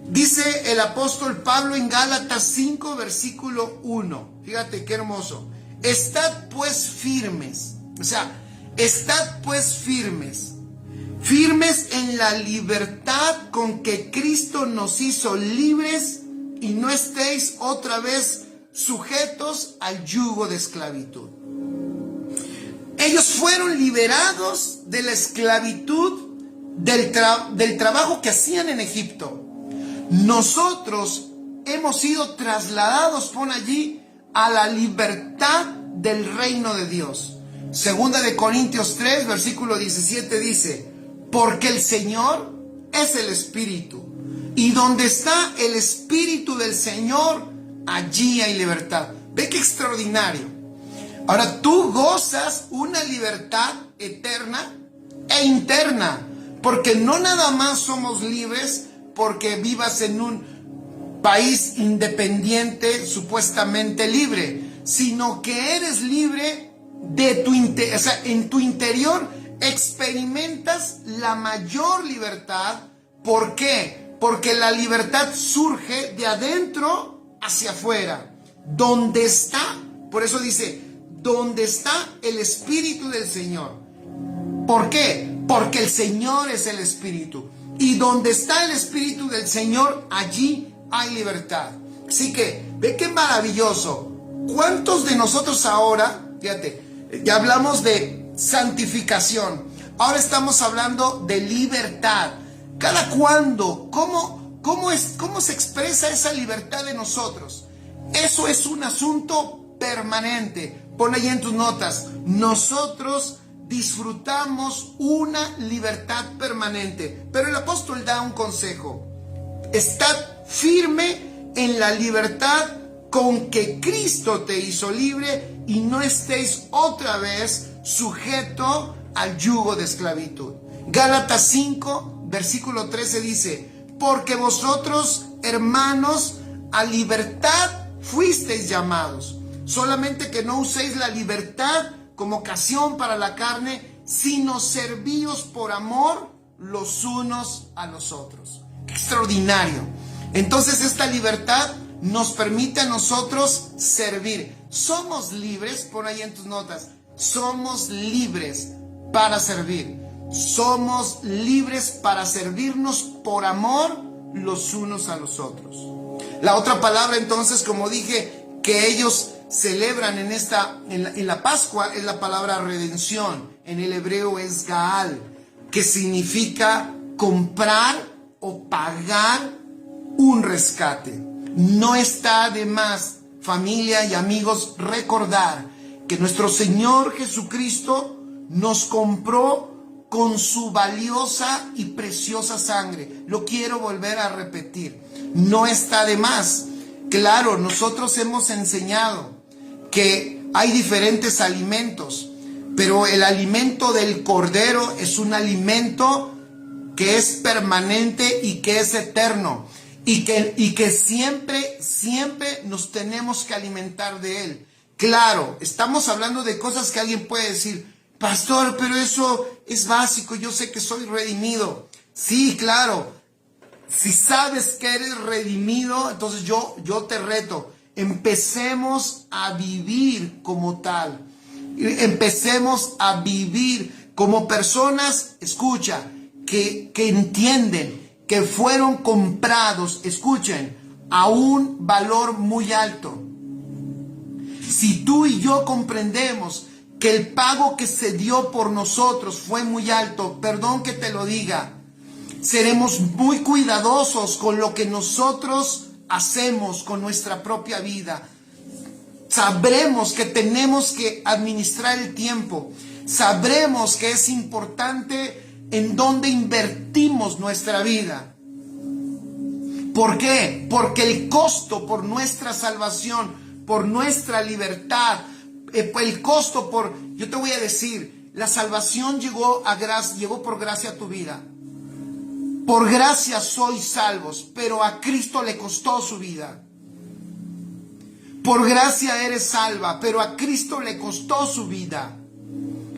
B: Dice el apóstol Pablo en Gálatas 5, versículo 1. Fíjate qué hermoso. Estad pues firmes. O sea, estad pues firmes. Firmes en la libertad con que Cristo nos hizo libres, y no estéis otra vez sujetos al yugo de esclavitud. Ellos fueron liberados de la esclavitud del trabajo que hacían en Egipto. Nosotros hemos sido trasladados, pon allí, a la libertad del reino de Dios. Segunda de Corintios 3, versículo 17 dice: porque el Señor es el Espíritu, y donde está el Espíritu del Señor, allí hay libertad. Ve qué extraordinario. Ahora tú gozas una libertad eterna e interna, porque no nada más somos libres porque vivas en un país independiente, supuestamente libre, sino que eres libre de tu o sea, en tu interior experimentas la mayor libertad. ¿Por qué? Porque la libertad surge de adentro hacia afuera. Donde está, por eso dice, donde está el Espíritu del Señor. ¿Por qué? Porque el Señor es el Espíritu. Y donde está el Espíritu del Señor, allí hay libertad. Así que, ve qué maravilloso. ¿Cuántos de nosotros ahora, fíjate, ya hablamos de santificación, ahora estamos hablando de libertad? ¿Cada cuándo? ¿Cómo se expresa esa libertad de nosotros? Eso es un asunto permanente. Pon ahí en tus notas: nosotros disfrutamos una libertad permanente. Pero el apóstol da un consejo: estad firme en la libertad con que Cristo te hizo libre, y no estéis otra vez sujeto al yugo de esclavitud. Gálatas 5, versículo 13 dice: porque vosotros, hermanos, a libertad fuisteis llamados, solamente que no uséis la libertad como ocasión para la carne, sino servíos por amor los unos a los otros. ¡Qué extraordinario! Entonces esta libertad nos permite a nosotros servir. Somos libres, pon ahí en tus notas, somos libres para servir. Somos libres para servirnos por amor los unos a los otros. La otra palabra entonces, como dije, que ellos celebran en la Pascua es la palabra redención. En el hebreo es Gaal, que significa comprar o pagar un rescate. No está de más, familia y amigos, recordar que nuestro Señor Jesucristo nos compró con su valiosa y preciosa sangre. Lo quiero volver a repetir. No está de más. Claro, nosotros hemos enseñado que hay diferentes alimentos, pero el alimento del Cordero es un alimento que es permanente y que es eterno, y que siempre nos tenemos que alimentar de él. Claro, estamos hablando de cosas que alguien puede decir: pastor, pero eso es básico, yo sé que soy redimido. Sí, claro, si sabes que eres redimido, entonces yo te reto: empecemos a vivir como tal. Empecemos a vivir como personas, escucha, que entienden que fueron comprados, escuchen, a un valor muy alto. Si tú y yo comprendemos que el pago que se dio por nosotros fue muy alto, perdón que te lo diga, seremos muy cuidadosos con lo que nosotros hacemos con nuestra propia vida. Sabremos que tenemos que administrar el tiempo. Sabremos que es importante en dónde invertimos nuestra vida. ¿Por qué? Porque el costo por nuestra salvación, por nuestra libertad, el costo yo te voy a decir, la salvación llegó por gracia a tu vida. Por gracia sois salvos, pero a Cristo le costó su vida. Por gracia eres salva, pero a Cristo le costó su vida.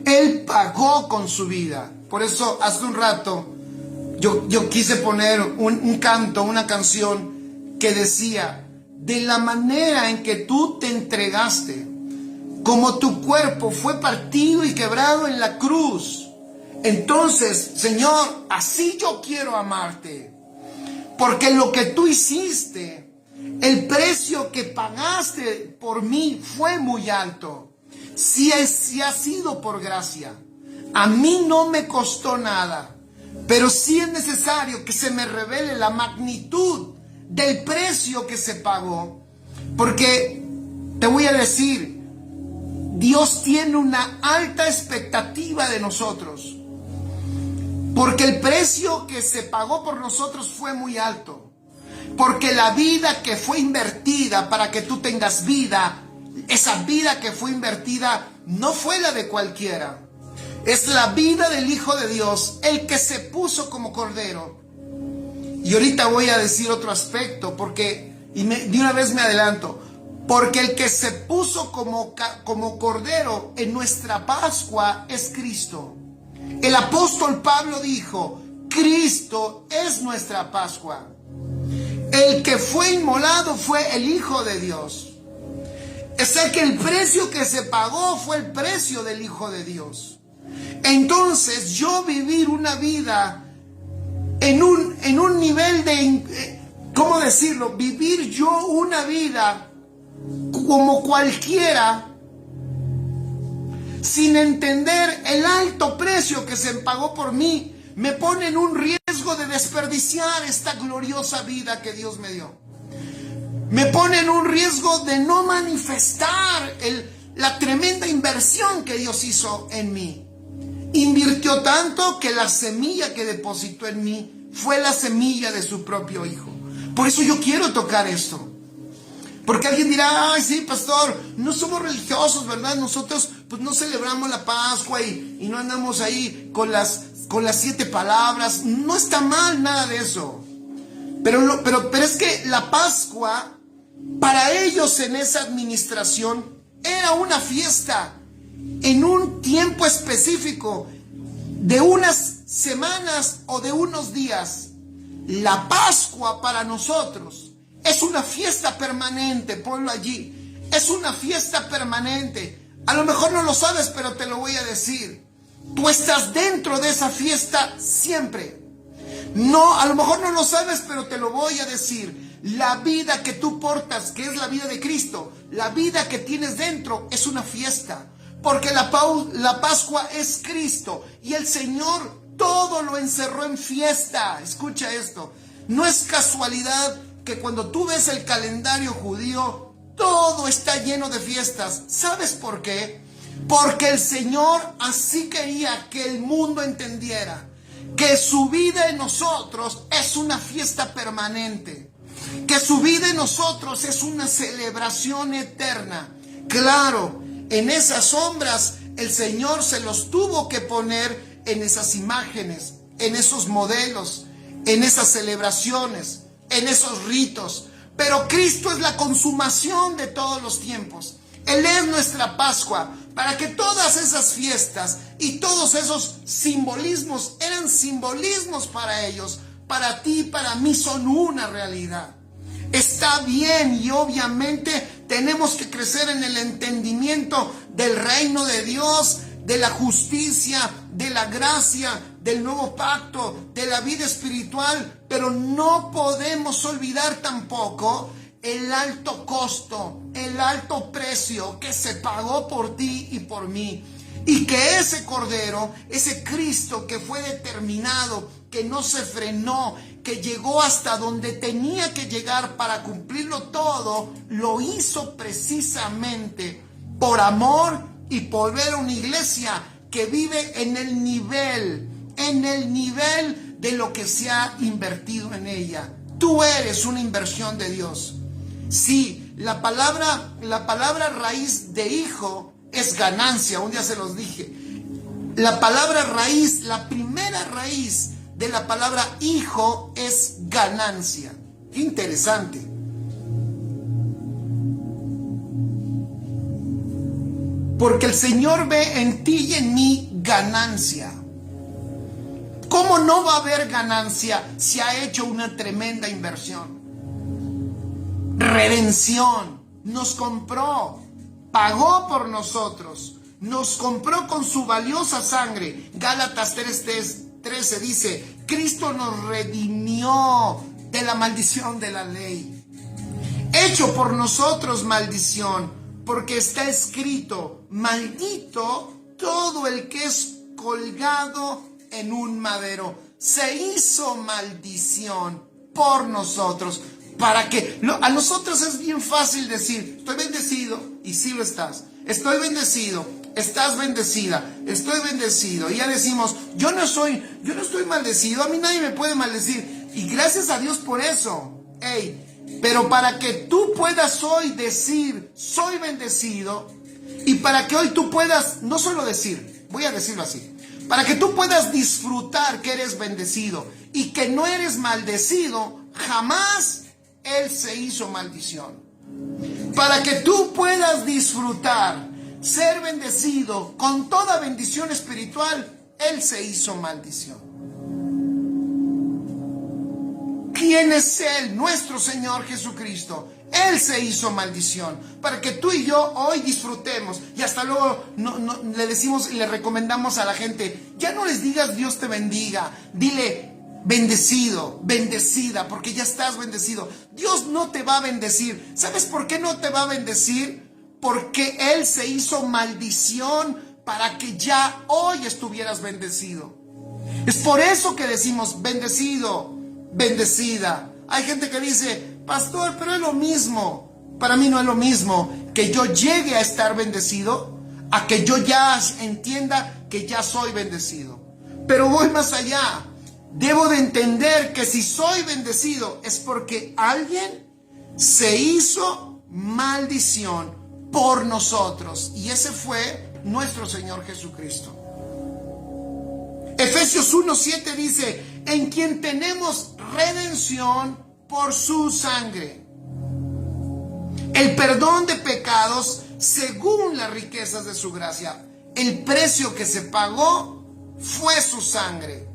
B: Él pagó con su vida. Por eso hace un rato yo quise poner un canto, una canción que decía: de la manera en que tú te entregaste, como tu cuerpo fue partido y quebrado en la cruz, entonces, Señor, así yo quiero amarte. Porque lo que tú hiciste, el precio precio que pagaste por mí fue muy alto. Si ha sido por gracia, a mí no me costó nada, pero sí es necesario que se me revele la magnitud del precio que se pagó, porque te voy a decir, Dios tiene una alta expectativa de nosotros, porque el precio que se pagó por nosotros fue muy alto, porque la vida que fue invertida para que tú tengas vida, esa vida que fue invertida no fue la de cualquiera, es la vida del Hijo de Dios, el que se puso como cordero. Y ahorita voy a decir otro aspecto, porque de una vez me adelanto, porque el que se puso como cordero en nuestra Pascua es Cristo. El apóstol Pablo dijo, Cristo es nuestra Pascua. El que fue inmolado fue el Hijo de Dios. Es el que el precio que se pagó fue el precio del Hijo de Dios. Entonces yo vivir una vida en un nivel de, ¿cómo decirlo? Vivir yo una vida como cualquiera, sin entender el alto precio que se pagó por mí, me pone en un riesgo de desperdiciar esta gloriosa vida que Dios me dio. Me pone en un riesgo de no manifestar la tremenda inversión que Dios hizo en mí. Invirtió tanto que la semilla que depositó en mí fue la semilla de su propio Hijo. Por eso yo quiero tocar esto. Porque alguien dirá, ay sí, pastor, no somos religiosos, ¿verdad? Nosotros pues no celebramos la Pascua y no andamos ahí con las 7 palabras. No está mal nada de eso. Pero es que la Pascua, para ellos en esa administración, era una fiesta en un tiempo específico de unas semanas o de unos días. La Pascua para nosotros es una fiesta permanente, ponlo allí. Es una fiesta permanente. A lo mejor no lo sabes, pero te lo voy a decir. Tú estás dentro de esa fiesta siempre. No, a lo mejor no lo sabes, pero te lo voy a decir. La vida que tú portas, que es la vida de Cristo, la vida que tienes dentro es una fiesta. Porque la Pascua es Cristo y el Señor todo lo encerró en fiesta. Escucha esto. No es casualidad que cuando tú ves el calendario judío, todo está lleno de fiestas. ¿Sabes por qué? Porque el Señor así quería que el mundo entendiera que su vida en nosotros es una fiesta permanente, que su vida en nosotros es una celebración eterna. Claro, en esas sombras el Señor se los tuvo que poner en esas imágenes, en esos modelos, en esas celebraciones, en esos ritos. Pero Cristo es la consumación de todos los tiempos. Él es nuestra Pascua, para que todas esas fiestas y todos esos simbolismos eran simbolismos para ellos, para ti y para mí son una realidad. Está bien y obviamente tenemos que crecer en el entendimiento del reino de Dios, de la justicia, de la gracia, del nuevo pacto, de la vida espiritual, pero no podemos olvidar tampoco el alto costo, el alto precio que se pagó por ti y por mí. Y que ese Cordero, ese Cristo que fue determinado, que no se frenó, que llegó hasta donde tenía que llegar para cumplirlo todo, lo hizo precisamente por amor y por ver una iglesia que vive en el nivel de lo que se ha invertido en ella. Tú eres una inversión de Dios. Sí, la palabra raíz de hijo es ganancia. Un día se los dije. La palabra raíz, la primera raíz de la palabra hijo es ganancia. Qué interesante. Porque el Señor ve en ti y en mí ganancia. ¿Cómo no va a haber ganancia si ha hecho una tremenda inversión? Redención, nos compró, pagó por nosotros, nos compró con su valiosa sangre. Gálatas 3:13 dice, Cristo nos redimió de la maldición de la ley, hecho por nosotros maldición, porque está escrito: maldito todo el que es colgado en un madero. Se hizo maldición por nosotros, para que a nosotros es bien fácil decir: estoy bendecido, y sí lo estás. Estoy bendecido, estás bendecida, estoy bendecido. Y ya decimos: yo no estoy maldecido, a mí nadie me puede maldecir. Y gracias a Dios por eso. Pero para que tú puedas hoy decir: soy bendecido, y para que hoy tú puedas no solo decir, voy a decirlo así, para que tú puedas disfrutar que eres bendecido y que no eres maldecido, jamás Él se hizo maldición. Para que tú puedas disfrutar, ser bendecido con toda bendición espiritual, Él se hizo maldición. ¿Quién es Él? Nuestro Señor Jesucristo. Él se hizo maldición para que tú y yo hoy disfrutemos. Y hasta luego le decimos y le recomendamos a la gente: ya no les digas Dios te bendiga, dile bendecido, bendecida, porque ya estás bendecido. Dios no te va a bendecir. ¿Sabes por qué no te va a bendecir? Porque Él se hizo maldición para que ya hoy estuvieras bendecido. Es por eso que decimos bendecido, bendecida. Hay gente que dice: pastor, pero es lo mismo. Para mí no es lo mismo que yo llegue a estar bendecido a que yo ya entienda que ya soy bendecido. Pero voy más allá. Debo de entender que si soy bendecido es porque alguien se hizo maldición por nosotros. Y ese fue nuestro Señor Jesucristo. Efesios 1:7 dice: en quien tenemos redención por su sangre, el perdón de pecados según las riquezas de su gracia. El precio que se pagó fue su sangre.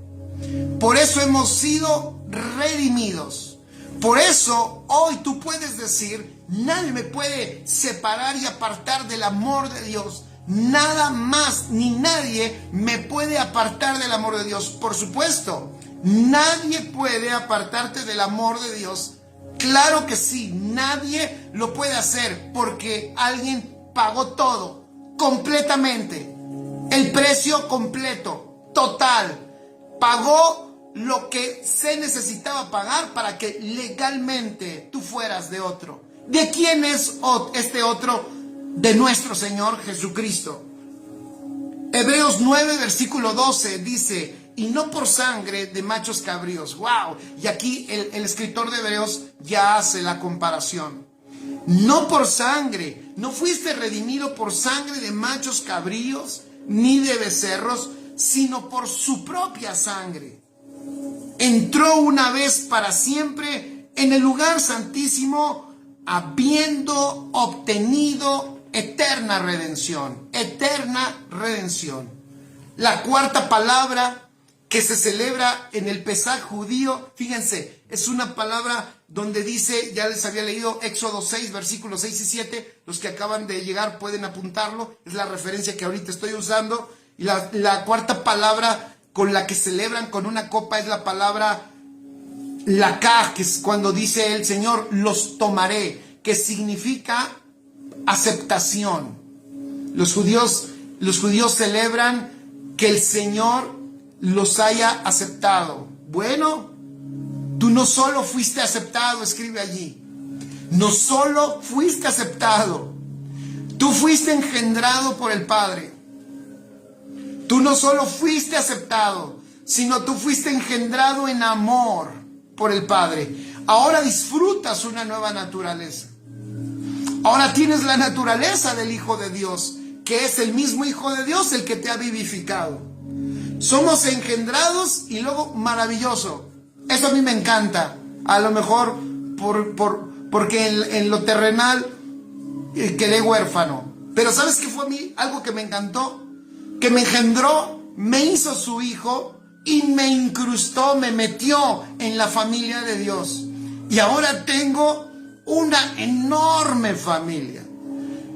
B: Por eso hemos sido redimidos. Por eso hoy tú puedes decir: nadie me puede separar y apartar del amor de Dios. Nada más ni nadie me puede apartar del amor de Dios. Por supuesto, nadie puede apartarte del amor de Dios. Claro que sí, nadie lo puede hacer, porque alguien pagó todo, completamente. El precio completo, total. Pagó lo que se necesitaba pagar para que legalmente tú fueras de otro. ¿De quién es este otro? De nuestro Señor Jesucristo. Hebreos 9, versículo 12 dice: y no por sangre de machos cabríos. ¡Wow! Y aquí el escritor de Hebreos ya hace la comparación. No por sangre. No fuiste redimido por sangre de machos cabríos ni de becerros, sino por su propia sangre. Entró una vez para siempre en el lugar santísimo, habiendo obtenido eterna redención. Eterna redención. La cuarta palabra que se celebra en el Pesaj judío, fíjense, es una palabra donde dice, ya les había leído Éxodo 6, versículos 6 y 7, los que acaban de llegar pueden apuntarlo, es la referencia que ahorita estoy usando. Y la cuarta palabra con la que celebran con una copa es la palabra lakaj, que es cuando dice el Señor: los tomaré, que significa aceptación. Los judíos celebran que el Señor los haya aceptado. Bueno, tú no solo fuiste aceptado, escribe allí. No solo fuiste aceptado, tú fuiste engendrado por el Padre. Tú no solo fuiste aceptado, sino tú fuiste engendrado en amor por el Padre. Ahora disfrutas una nueva naturaleza. Ahora tienes la naturaleza del Hijo de Dios, que es el mismo Hijo de Dios el que te ha vivificado. Somos engendrados y luego maravilloso. Eso a mí me encanta. A lo mejor porque en lo terrenal quedé huérfano. Pero ¿sabes qué fue a mí? Algo que me encantó. Que me engendró, me hizo su hijo y me incrustó, me metió en la familia de Dios. Y ahora tengo una enorme familia.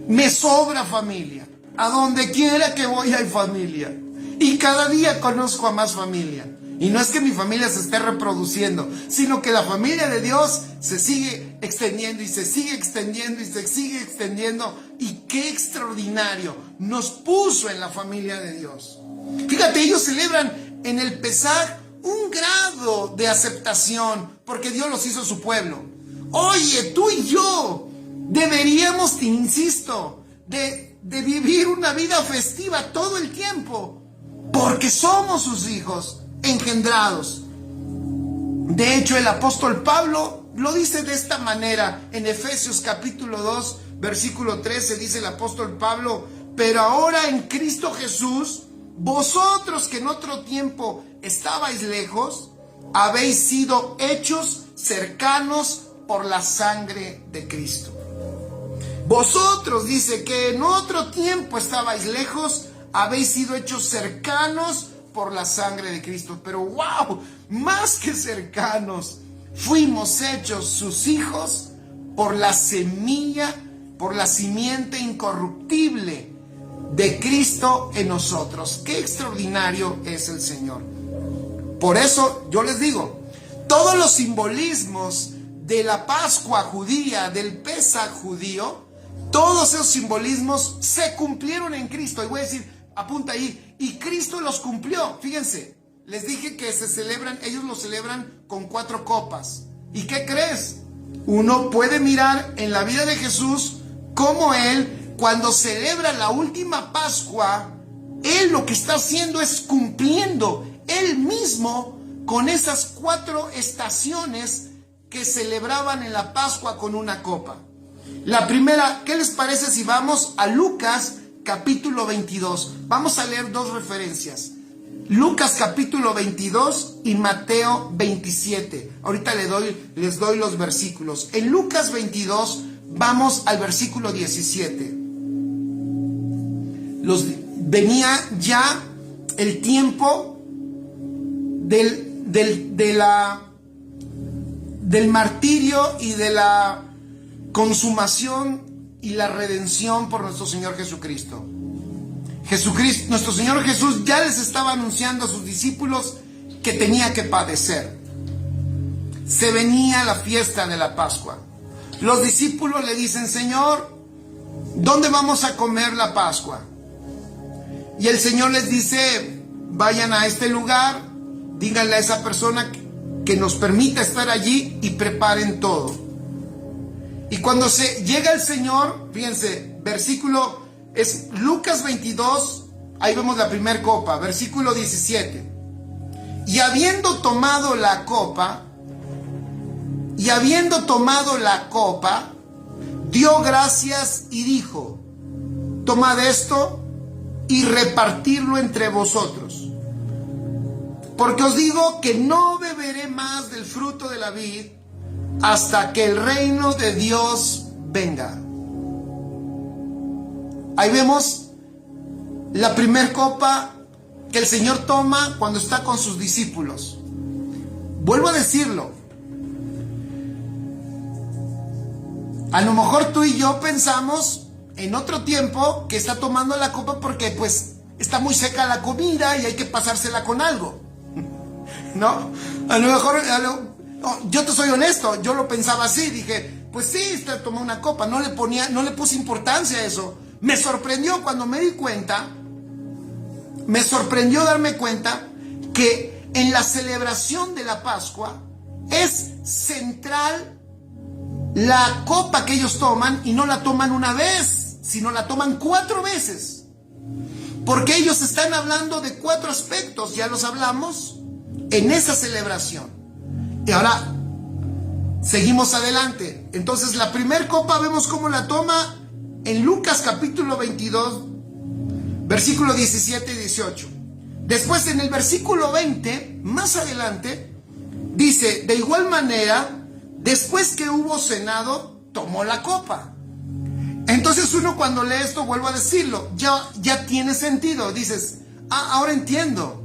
B: Me sobra familia. A donde quiera que voy hay familia. Y cada día conozco a más familia. Y no es que mi familia se esté reproduciendo, sino que la familia de Dios se sigue extendiendo y se sigue extendiendo y se sigue extendiendo. Y qué extraordinario nos puso en la familia de Dios. Fíjate, ellos celebran en el Pesaj un grado de aceptación porque Dios los hizo su pueblo. Oye, tú y yo deberíamos, te insisto, de vivir una vida festiva todo el tiempo porque somos sus hijos engendrados. De hecho, el apóstol Pablo lo dice de esta manera en Efesios capítulo 2 versículo 13. Dice el apóstol Pablo: pero ahora en Cristo Jesús, vosotros que en otro tiempo estabais lejos, habéis sido hechos cercanos por la sangre de Cristo. Vosotros, dice, que en otro tiempo estabais lejos, habéis sido hechos cercanos por la sangre de Cristo. Pero wow, más que cercanos, fuimos hechos sus hijos por la semilla, por la simiente incorruptible de Cristo en nosotros. Qué extraordinario es el Señor. Por eso yo les digo, todos los simbolismos de la Pascua judía, del Pesaj judío, todos esos simbolismos se cumplieron en Cristo. Y voy a decir, apunta ahí, y Cristo los cumplió. Fíjense, les dije que se celebran, ellos lo celebran con 4 copas. ¿Y qué crees? Uno puede mirar en la vida de Jesús cómo Él, cuando celebra la última Pascua, Él lo que está haciendo es cumpliendo Él mismo con esas 4 estaciones que celebraban en la Pascua con una copa. La primera, ¿qué les parece si vamos a Lucas capítulo 22? Vamos a leer 2 referencias. Lucas capítulo 22 y Mateo 27. Ahorita les doy los versículos. En Lucas 22 vamos al versículo 17. Venía ya el tiempo del martirio y de la consumación y la redención por nuestro Señor Jesucristo. Nuestro Señor Jesús ya les estaba anunciando a sus discípulos que tenía que padecer. Se venía la fiesta de la Pascua. Los discípulos le dicen: Señor, ¿dónde vamos a comer la Pascua? Y el Señor les dice: vayan a este lugar, díganle a esa persona que nos permita estar allí y preparen todo. Y cuando llega el Señor, fíjense, versículo es Lucas 22, ahí vemos la primera copa, versículo 17. Y habiendo tomado la copa, dio gracias y dijo: tomad esto y repartirlo entre vosotros. Porque os digo que no beberé más del fruto de la vid hasta que el reino de Dios venga. Ahí vemos la primera copa que el Señor toma cuando está con sus discípulos. Vuelvo a decirlo. A lo mejor tú y yo pensamos en otro tiempo que está tomando la copa porque pues está muy seca la comida y hay que pasársela con algo. ¿No? A lo mejor, yo te soy honesto, yo lo pensaba así, dije, pues sí, usted tomó una copa, no le puse importancia a eso. Me sorprendió cuando me di cuenta, me sorprendió darme cuenta que en la celebración de la Pascua es central la copa que ellos toman, y no la toman una vez, sino la toman 4 veces. Porque ellos están hablando de 4 aspectos, ya los hablamos en esa celebración. Y ahora seguimos adelante. Entonces la primera copa vemos cómo la toma en Lucas capítulo 22, versículo 17 y 18. Después en el versículo 20, más adelante, dice: de igual manera, después que hubo cenado, tomó la copa. Entonces uno cuando lee esto, vuelvo a decirlo, ya tiene sentido. Dices: ahora entiendo.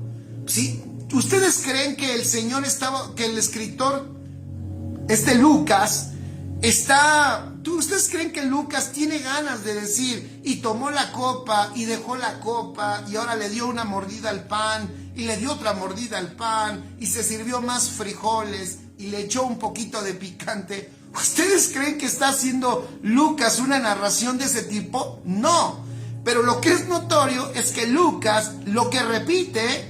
B: ¿Sí? ¿Ustedes creen que el Señor que el escritor, Lucas, ustedes creen que Lucas tiene ganas de decir, y tomó la copa, y dejó la copa, y ahora le dio una mordida al pan, y le dio otra mordida al pan y se sirvió más frijoles y le echó un poquito de picante. ¿Ustedes creen que está haciendo Lucas una narración de ese tipo? No, pero lo que es notorio es que Lucas lo que repite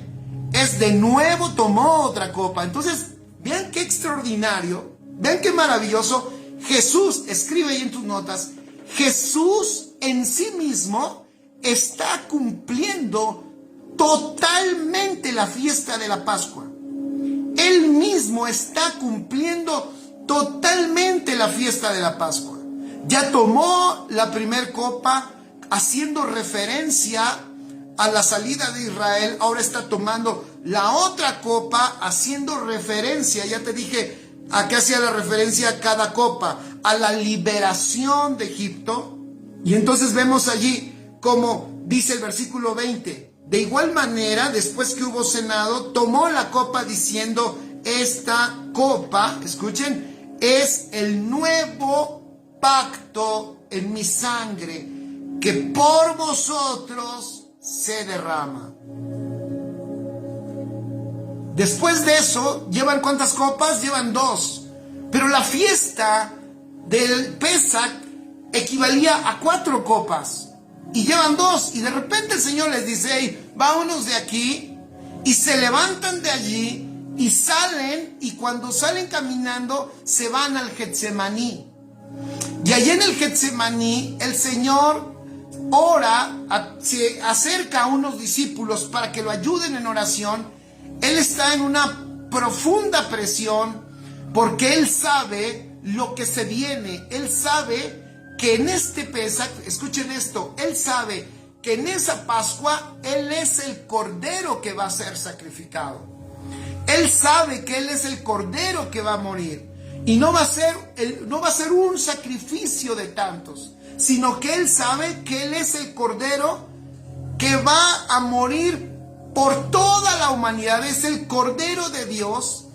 B: es de nuevo tomó otra copa. Entonces, vean qué extraordinario, vean qué maravilloso. Jesús, escribe ahí en tus notas, Jesús en sí mismo está cumpliendo totalmente la fiesta de la Pascua. Él mismo está cumpliendo totalmente la fiesta de la Pascua. Ya tomó la primer copa haciendo referencia a la salida de Israel. Ahora está tomando la otra copa haciendo referencia, ya te dije a qué hacía la referencia cada copa, a la liberación de Egipto. Y entonces vemos allí como dice el versículo 20, de igual manera, después que hubo cenado, tomó la copa diciendo, esta copa, escuchen, es el nuevo pacto en mi sangre, que por vosotros se derrama. Después de eso, ¿llevan cuántas copas? Llevan 2. Pero la fiesta del Pesach equivalía a 4 copas. Y llevan 2. Y de repente el Señor les dice, hey, vámonos de aquí. Y se levantan de allí y salen. Y cuando salen caminando, se van al Getsemaní. Y allí en el Getsemaní, el Señor ora, se acerca a unos discípulos para que lo ayuden en oración. Él está en una profunda presión porque Él sabe lo que se viene. Él sabe que en este Pesach, escuchen esto, Él sabe que en esa Pascua Él es el cordero que va a ser sacrificado. Él sabe que Él es el cordero que va a morir. Y no va a ser un sacrificio de tantos, sino que Él sabe que Él es el cordero que va a morir por toda la humanidad. Es el Cordero de Dios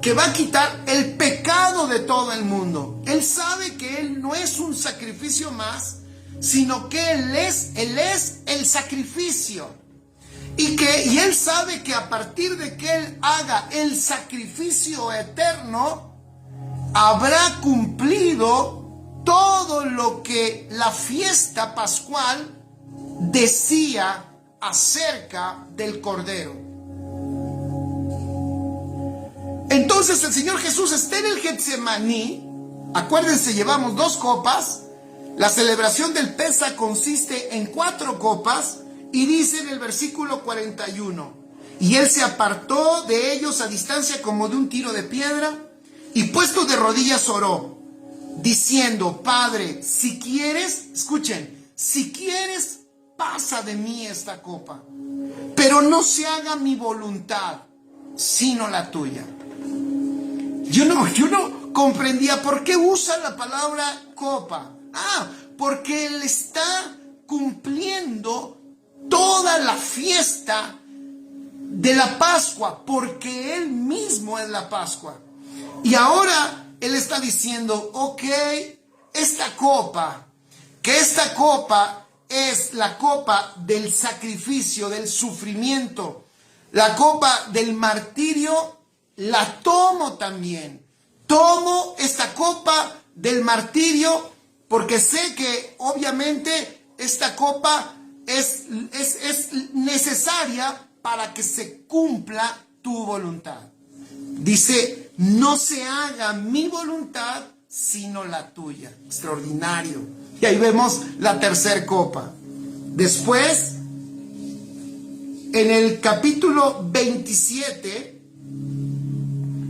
B: que va a quitar el pecado de todo el mundo. Él sabe que Él no es un sacrificio más, sino que Él es el sacrificio. Y Él sabe que a partir de que Él haga el sacrificio eterno, habrá cumplido todo lo que la fiesta pascual decía acerca del Cordero. Entonces el Señor Jesús está en el Getsemaní. Acuérdense, llevamos 2 copas. La celebración del Pesach consiste en 4 copas. Y dice en el versículo 41, y Él se apartó de ellos a distancia como de un tiro de piedra, y puesto de rodillas oró, diciendo, Padre, si quieres, escuchen, si quieres, pasa de mí esta copa, pero no se haga mi voluntad, sino la tuya. Yo no comprendía por qué usa la palabra copa. Porque Él está cumpliendo toda la fiesta de la Pascua, porque Él mismo es la Pascua. Y ahora Él está diciendo, ok, esta copa es la copa del sacrificio, del sufrimiento, la copa del martirio, la tomo también. Tomo esta copa del martirio porque sé que obviamente esta copa es necesaria para que se cumpla tu voluntad. Dice, no se haga mi voluntad, sino la tuya. Extraordinario. Y ahí vemos la tercera copa. Después, en el capítulo 27,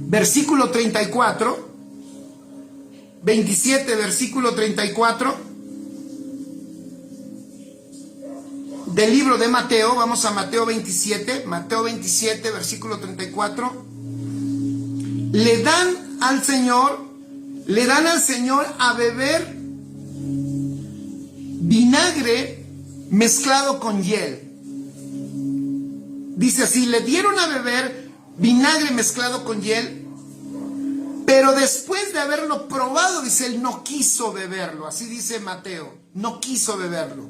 B: versículo 34, 27, versículo 34, del libro de Mateo, vamos a Mateo 27, versículo 34, le dan al Señor a beber vinagre mezclado con hiel. Dice así, le dieron a beber vinagre mezclado con hiel, pero después de haberlo probado, dice, él no quiso beberlo. Así dice Mateo, no quiso beberlo.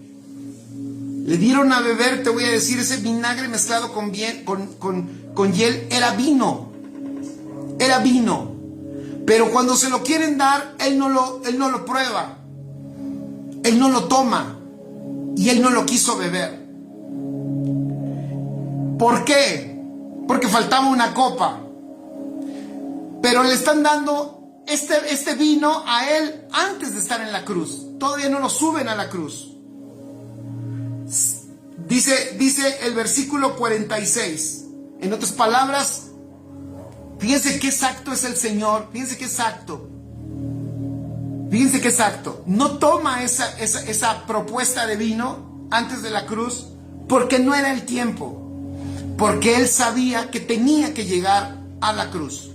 B: Le dieron a beber, te voy a decir, ese vinagre mezclado con hiel era vino. Era vino. Pero cuando se lo quieren dar, él no lo prueba. Él no lo toma. Y él no lo quiso beber. ¿Por qué? Porque faltaba una copa. Pero le están dando este vino a él antes de estar en la cruz. Todavía no lo suben a la cruz. Dice el versículo 46. En otras palabras, fíjense qué exacto es el Señor. Fíjense qué exacto. Fíjense qué exacto. No toma esa propuesta de vino antes de la cruz porque no era el tiempo. Porque él sabía que tenía que llegar a la cruz.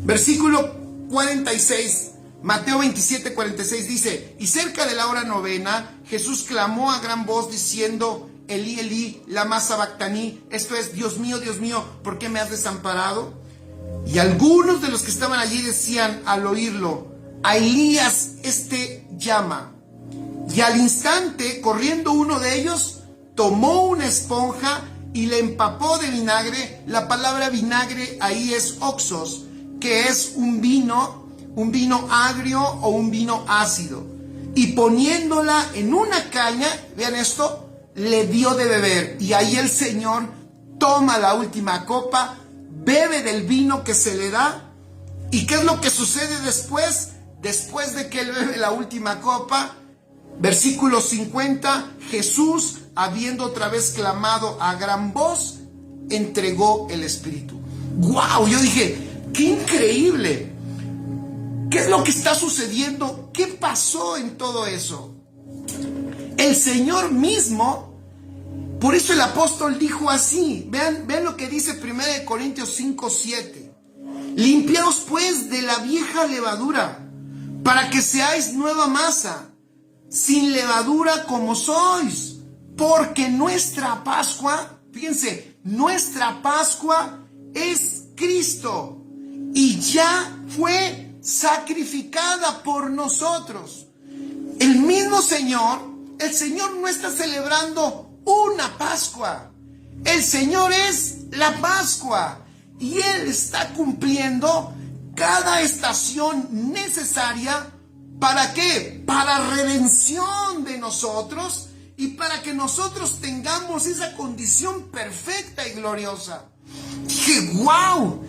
B: Versículo 46, Mateo 27, 46 dice: y cerca de la hora novena, Jesús clamó a gran voz diciendo: Elí, Elí, lama sabactaní. Esto es: Dios mío, ¿por qué me has desamparado? Y algunos de los que estaban allí decían al oírlo: a Elías llama. Y al instante, corriendo uno de ellos, tomó una esponja y le empapó de vinagre. La palabra vinagre ahí es oxos, que es un vino agrio o un vino ácido. Y poniéndola en una caña, vean esto, le dio de beber. Y ahí el Señor toma la última copa, bebe del vino que se le da. ¿Y qué es lo que sucede después? Después de que él bebe la última copa, versículo 50, Jesús, habiendo otra vez clamado a gran voz, entregó el Espíritu. ¡Wow! Yo dije, ¡qué increíble! ¿Qué es lo que está sucediendo? ¿Qué pasó en todo eso? El Señor mismo, por eso el apóstol dijo así. Vean lo que dice 1 Corintios 5, 7. Limpiaos pues de la vieja levadura, para que seáis nueva masa, sin levadura como sois. Porque nuestra Pascua, fíjense, nuestra Pascua es Cristo y ya fue sacrificada por nosotros. El mismo Señor, el Señor no está celebrando una Pascua. El Señor es la Pascua y Él está cumpliendo cada estación necesaria. ¿Para qué? Para redención de nosotros y para que nosotros tengamos esa condición perfecta y gloriosa. Dije, wow,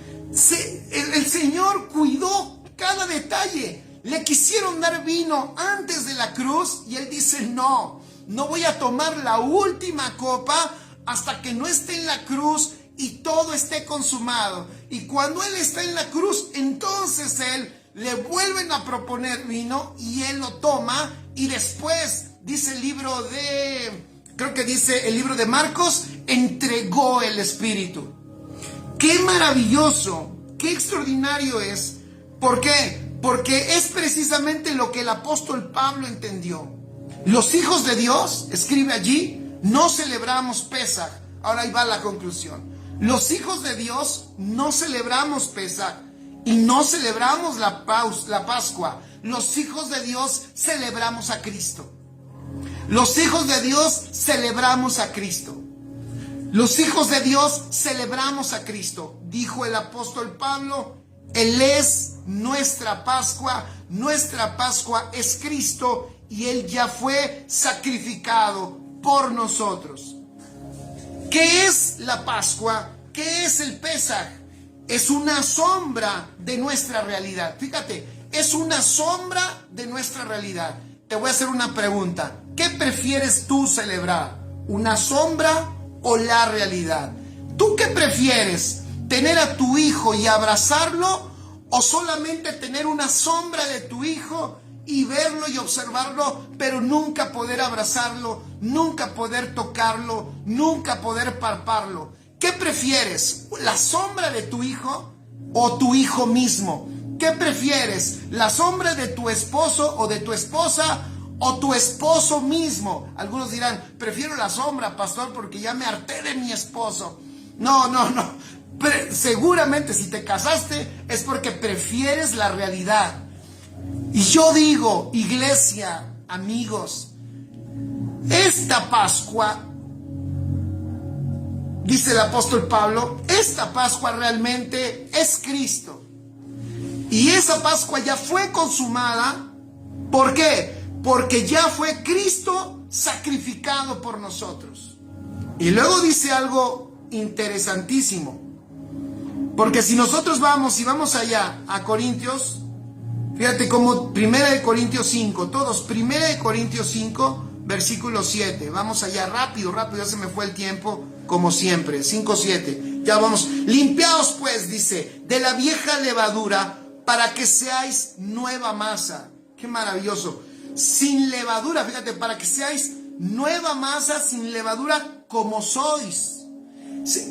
B: el Señor cuidó cada detalle. Le quisieron dar vino antes de la cruz y Él dice, no voy a tomar la última copa hasta que no esté en la cruz y todo esté consumado. Y cuando Él está en la cruz, entonces Él le vuelven a proponer vino y Él lo toma. Y después, dice el libro de Marcos, entregó el Espíritu. ¡Qué maravilloso! ¡Qué extraordinario es! ¿Por qué? Porque es precisamente lo que el apóstol Pablo entendió. Los hijos de Dios, escribe allí, no celebramos Pesaj. Ahora ahí va la conclusión. Los hijos de Dios no celebramos Pesaj y no celebramos la Pascua. Los hijos de Dios celebramos a Cristo. Los hijos de Dios celebramos a Cristo. Los hijos de Dios celebramos a Cristo. Dijo el apóstol Pablo, Él es nuestra Pascua es Cristo y Él ya fue sacrificado por nosotros. ¿Qué es la Pascua? ¿Qué es el Pesaj? Es una sombra de nuestra realidad. Fíjate, es una sombra de nuestra realidad. Te voy a hacer una pregunta. ¿Qué prefieres tú celebrar? ¿Una sombra o la realidad? ¿Tú qué prefieres? ¿Tener a tu hijo y abrazarlo? ¿O solamente tener una sombra de tu hijo y verlo y observarlo, pero nunca poder abrazarlo, nunca poder tocarlo, nunca poder palparlo? ¿Qué prefieres? ¿La sombra de tu hijo o tu hijo mismo? ¿Qué prefieres? ¿La sombra de tu esposo o de tu esposa o tu esposo mismo? Algunos dirán, prefiero la sombra, pastor, porque ya me harté de mi esposo. No. Seguramente si te casaste es porque prefieres la realidad. Y yo digo, iglesia, amigos, esta Pascua dice el apóstol Pablo, esta Pascua realmente es Cristo. Y esa Pascua ya fue consumada. ¿Por qué? Porque ya fue Cristo sacrificado por nosotros. Y luego dice algo interesantísimo. Porque si nosotros vamos allá a Corintios, fíjate como 1 Corintios 5, todos, 1 Corintios 5, versículo 7. Vamos allá, rápido, ya se me fue el tiempo, como siempre. 5, 7. Ya vamos. Limpiaos pues, dice, de la vieja levadura, para que seáis nueva masa. Qué maravilloso. Sin levadura, fíjate, para que seáis nueva masa, sin levadura, como sois.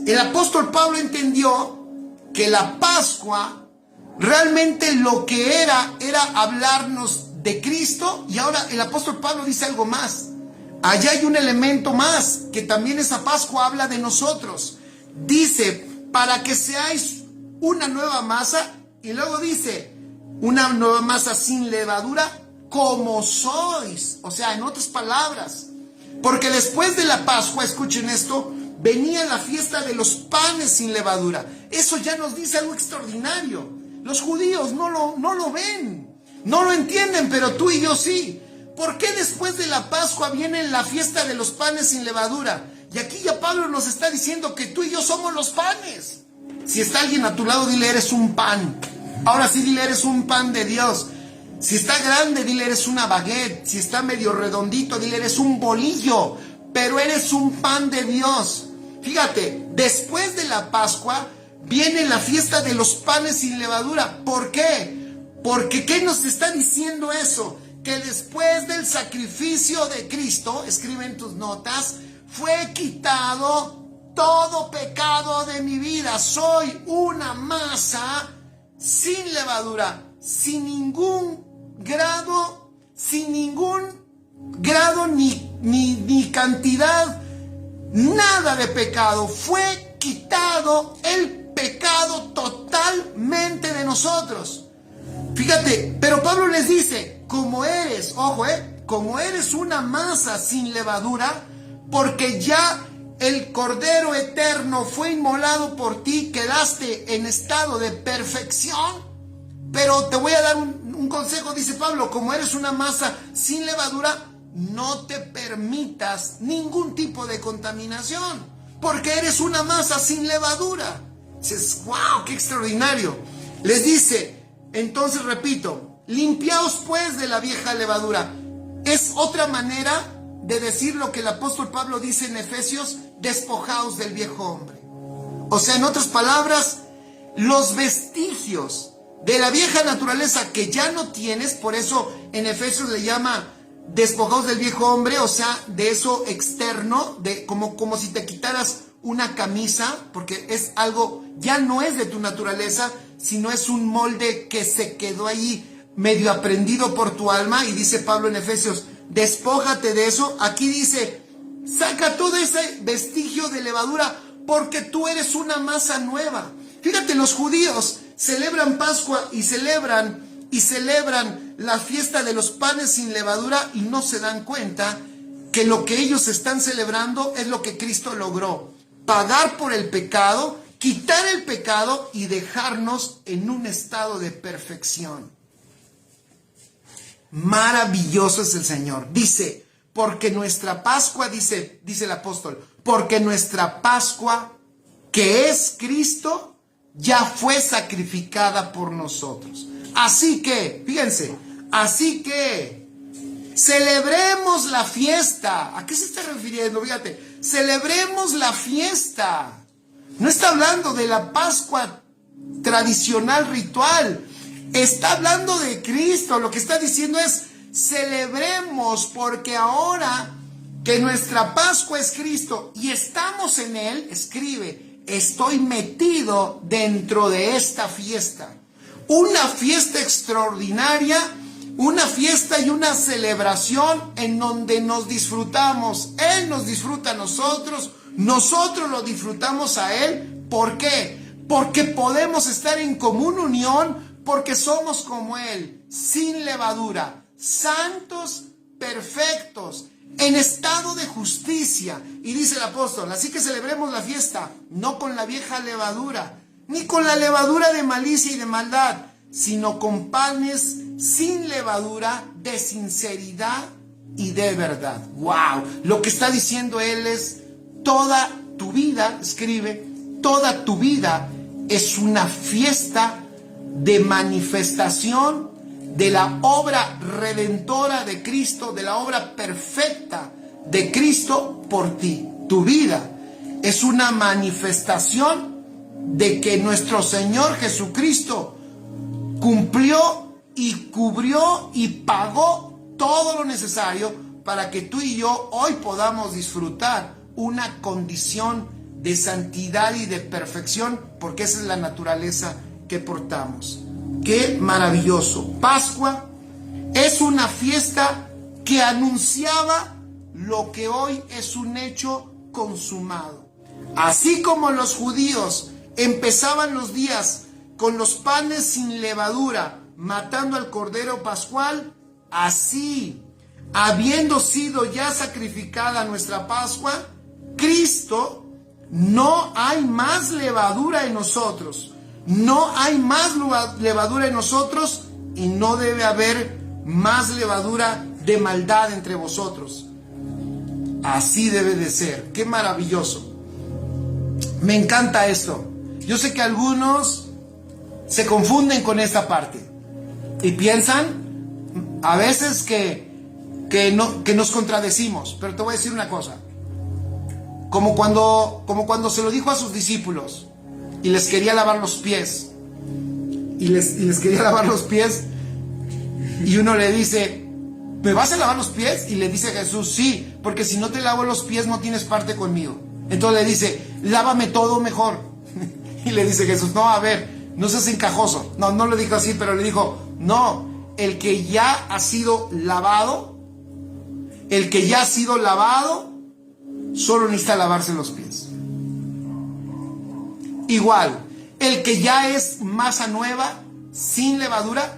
B: El apóstol Pablo entendió que la Pascua realmente lo que era hablarnos de Cristo. Y ahora el apóstol Pablo dice algo más. Allá hay un elemento más, que también esa Pascua habla de nosotros. Dice, para que seáis una nueva masa. Y luego dice, una nueva masa sin levadura, como sois. O sea, en otras palabras, porque después de la Pascua, escuchen esto, venía la fiesta de los panes sin levadura. Eso ya nos dice algo extraordinario. Los judíos no lo ven, no lo entienden, pero tú y yo sí. ¿Por qué después de la Pascua viene la fiesta de los panes sin levadura? Y aquí ya Pablo nos está diciendo que tú y yo somos los panes. Si está alguien a tu lado, dile, eres un pan. Ahora sí, dile, eres un pan de Dios. Si está grande, dile, eres una baguette. Si está medio redondito, dile, eres un bolillo. Pero eres un pan de Dios. Fíjate, después de la Pascua viene la fiesta de los panes sin levadura. ¿Por qué? Porque ¿qué nos está diciendo eso? Que después del sacrificio de Cristo, escribe en tus notas, fue quitado todo pecado de mi vida. Soy una masa sin levadura, sin ningún grado ni cantidad, nada de pecado. Fue quitado el pecado totalmente de nosotros. Fíjate, pero Pablo les dice, como eres, ojo, como eres una masa sin levadura, porque ya el Cordero Eterno fue inmolado por ti, quedaste en estado de perfección. Pero te voy a dar un consejo, dice Pablo, como eres una masa sin levadura, no te permitas ningún tipo de contaminación, porque eres una masa sin levadura. Dices, wow, qué extraordinario. Les dice, entonces repito, limpiaos pues de la vieja levadura. Es otra manera de decir lo que el apóstol Pablo dice en Efesios, despojaos del viejo hombre. O sea, en otras palabras, los vestigios de la vieja naturaleza que ya no tienes, por eso en Efesios le llama despojaos del viejo hombre, o sea, de eso externo, de como si te quitaras una camisa, porque es algo, ya no es de tu naturaleza, sino es un molde que se quedó ahí medio aprendido por tu alma. Y dice Pablo en Efesios, despójate de eso. Aquí dice, saca todo ese vestigio de levadura, porque tú eres una masa nueva. Fíjate, los judíos celebran Pascua y celebran la fiesta de los panes sin levadura, y no se dan cuenta que lo que ellos están celebrando es lo que Cristo logró: pagar por el pecado, quitar el pecado y dejarnos en un estado de perfección. Maravilloso es el Señor. Dice, porque nuestra Pascua, dice el apóstol, porque nuestra Pascua, que es Cristo, ya fue sacrificada por nosotros. Así que, fíjense, celebremos la fiesta. ¿A qué se está refiriendo? Fíjate, celebremos la fiesta. No está hablando de la Pascua tradicional, ritual. Está hablando de Cristo. Lo que está diciendo es, celebremos, porque ahora que nuestra Pascua es Cristo y estamos en Él, escribe, estoy metido dentro de esta fiesta. Una fiesta extraordinaria, una fiesta y una celebración en donde nos disfrutamos. Él nos disfruta a nosotros lo disfrutamos a Él. ¿Por qué? Porque podemos estar en común unión, porque somos como Él, sin levadura, santos perfectos, en estado de justicia. Y dice el apóstol, así que celebremos la fiesta, no con la vieja levadura, ni con la levadura de malicia y de maldad, sino con panes sin levadura, de sinceridad y de verdad. ¡Wow! Lo que está diciendo él es, toda tu vida, escribe, toda tu vida es una fiesta de manifestación de la obra redentora de Cristo, de la obra perfecta de Cristo por ti. Tu vida es una manifestación de que nuestro Señor Jesucristo cumplió y cubrió y pagó todo lo necesario para que tú y yo hoy podamos disfrutar una condición de santidad y de perfección, porque esa es la naturaleza que portamos. ¡Qué maravilloso! Pascua es una fiesta que anunciaba lo que hoy es un hecho consumado. Así como los judíos empezaban los días con los panes sin levadura, matando al cordero pascual, así, habiendo sido ya sacrificada nuestra Pascua, Cristo, no hay más levadura en nosotros. No hay más levadura en nosotros y no debe haber más levadura de maldad entre vosotros. Así debe de ser. ¡Qué maravilloso! Me encanta esto. Yo sé que algunos se confunden con esta parte y piensan a veces que nos contradecimos. Pero te voy a decir una cosa. Como cuando se lo dijo a sus discípulos y les quería lavar los pies. Y les quería lavar los pies. Y uno le dice, ¿me vas a lavar los pies? Y le dice Jesús, sí, porque si no te lavo los pies no tienes parte conmigo. Entonces le dice, lávame todo mejor. Y le dice Jesús, no, a ver, no seas encajoso. No le dijo así, pero le dijo, no, el que ya ha sido lavado, solo necesita lavarse los pies. Igual, el que ya es masa nueva, sin levadura,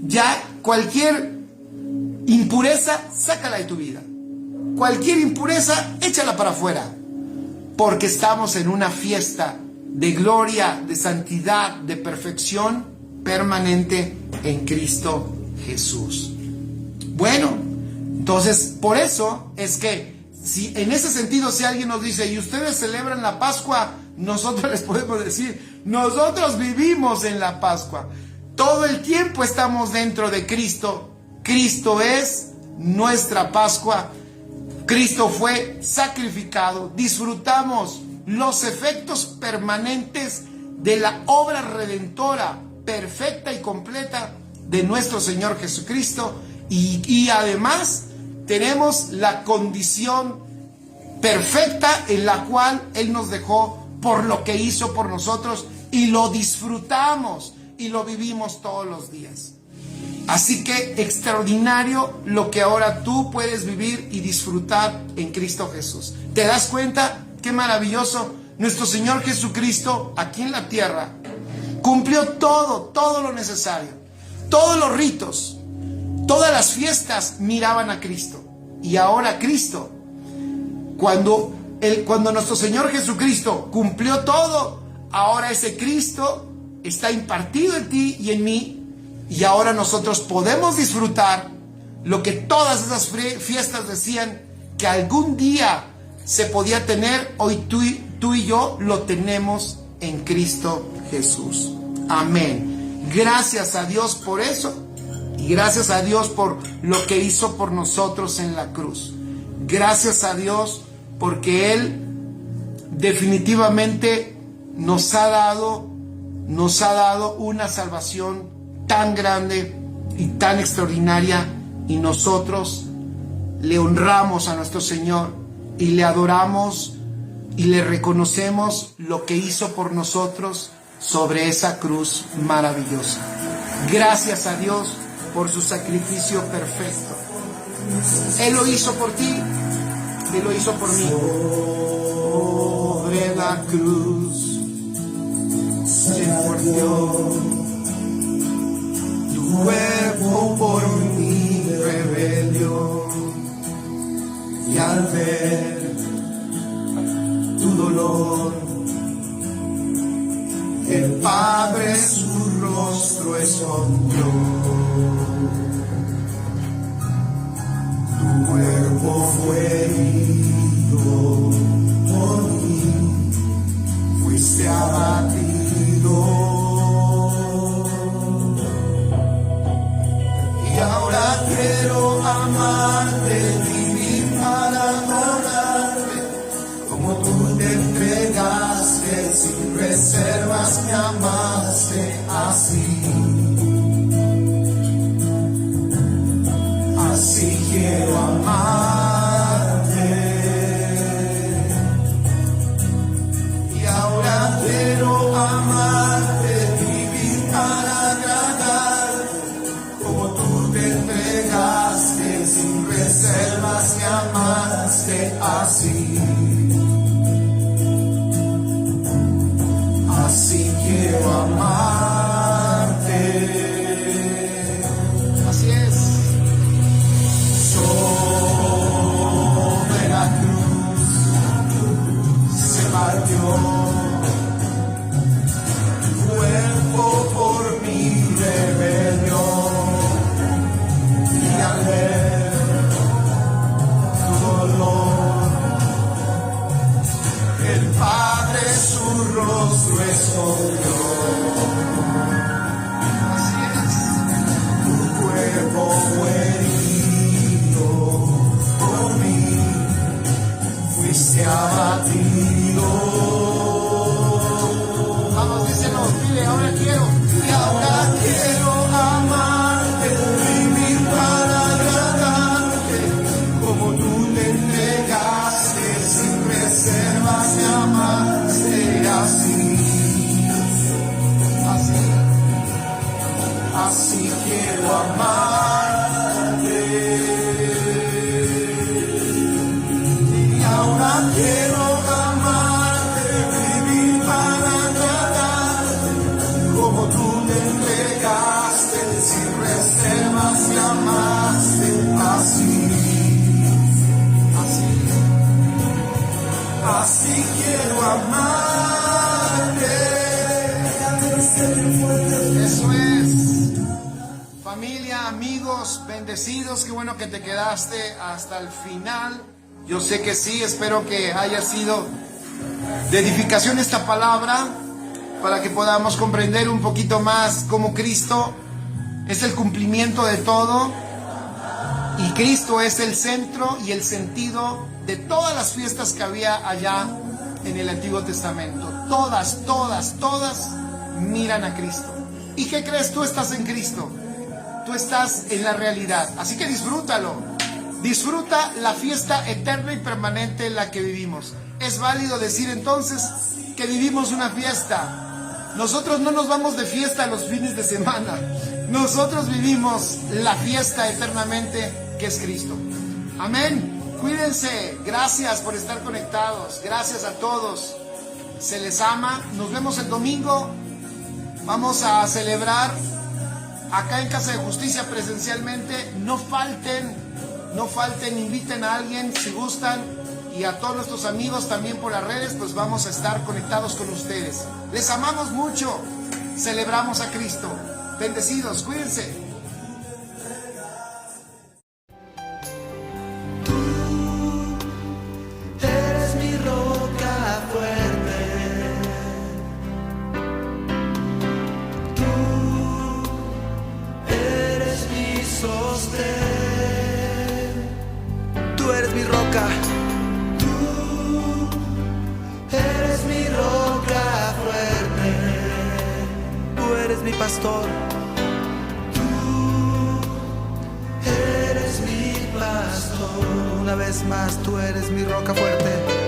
B: ya cualquier impureza, sácala de tu vida. Cualquier impureza, échala para afuera. Porque estamos en una fiesta de gloria, de santidad, de perfección permanente en Cristo Jesús. Bueno, entonces por eso es que si en ese sentido, si alguien nos dice, ¿y ustedes celebran la Pascua? Nosotros les podemos decir, nosotros vivimos en la Pascua. Todo el tiempo estamos dentro de Cristo. Cristo es nuestra Pascua. Cristo fue sacrificado. Disfrutamos los efectos permanentes de la obra redentora, perfecta y completa de nuestro Señor Jesucristo. Y además tenemos la condición perfecta en la cual Él nos dejó por lo que hizo por nosotros, y lo disfrutamos y lo vivimos todos los días. Así que extraordinario lo que ahora tú puedes vivir y disfrutar en Cristo Jesús. ¿Te das cuenta? Qué maravilloso. Nuestro Señor Jesucristo aquí en la tierra cumplió todo lo necesario, todos los ritos. Todas las fiestas miraban a Cristo. Y ahora Cristo, cuando nuestro Señor Jesucristo cumplió todo, ahora ese Cristo está impartido en ti y en mí. Y ahora nosotros podemos disfrutar lo que todas esas fiestas decían que algún día se podía tener. Hoy tú y yo lo tenemos en Cristo Jesús. Amén. Gracias a Dios por eso. Y gracias a Dios por lo que hizo por nosotros en la cruz. Gracias a Dios porque Él definitivamente nos ha dado una salvación tan grande y tan extraordinaria. Y nosotros le honramos a nuestro Señor y le adoramos y le reconocemos lo que hizo por nosotros sobre esa cruz maravillosa. Gracias a Dios por su sacrificio perfecto. Él lo hizo por ti, Él lo hizo por mí. Sobre la cruz se partió, tu cuerpo por mí reveló.
A: ver tu dolor. El Padre su rostro escondió. Tu cuerpo fue herido por mí, fuiste abatido. Y ahora quiero amarte, vivir para adorarte, como tú te entregaste sin reservas, me amaste así. Así quiero amarte. Y ahora quiero amarte, vivir para agradarte, como tú te entregaste sin reservas, me amaste así. Así quiero amarte. Así es. Sobre la cruz se partió tu cuerpo por mi rebelión, y al ver tu dolor, el Padre su rostro escondió. Así es. Tu cuerpo fue herido por mí, fuiste abatido. Vamos, díselo, dile, ahora quiero. Y ahora quiero amarte, vivir para agradarte, como tú te entregaste sin reservas, me amaste así. Así, así quiero amarte. Y ahora quiero amarte, vivir para agradarte, como tú te entregaste sin reservas, me amaste así. Así, así quiero amarte. Eso es. Familia, amigos, bendecidos, qué bueno que te quedaste hasta el final. Yo sé que sí, espero que haya sido de edificación esta palabra, para que podamos comprender un poquito más cómo Cristo es el cumplimiento de todo, y Cristo es el centro y el sentido de todas las fiestas que había allá en el Antiguo Testamento. Todas miran a Cristo. ¿Y qué crees? Tú estás en Cristo. Tú estás en la realidad. Así que disfrútalo. Disfruta la fiesta eterna y permanente en la que vivimos. Es válido decir entonces que vivimos una fiesta. Nosotros no nos vamos de fiesta los fines de semana. Nosotros vivimos la fiesta eternamente, que es Cristo. Amén. Cuídense. Gracias por estar conectados. Gracias a todos. Se les ama. Nos vemos el domingo. Vamos a celebrar acá en Casa de Justicia presencialmente. No falten, inviten a alguien si gustan, y a todos nuestros amigos también por las redes, pues vamos a estar conectados con ustedes. Les amamos mucho, celebramos a Cristo. Bendecidos, cuídense.
C: Eres mi roca fuerte. Tú eres mi roca. Tú eres mi roca fuerte. Tú eres mi pastor. Tú eres mi pastor. Una vez más, tú eres mi roca fuerte.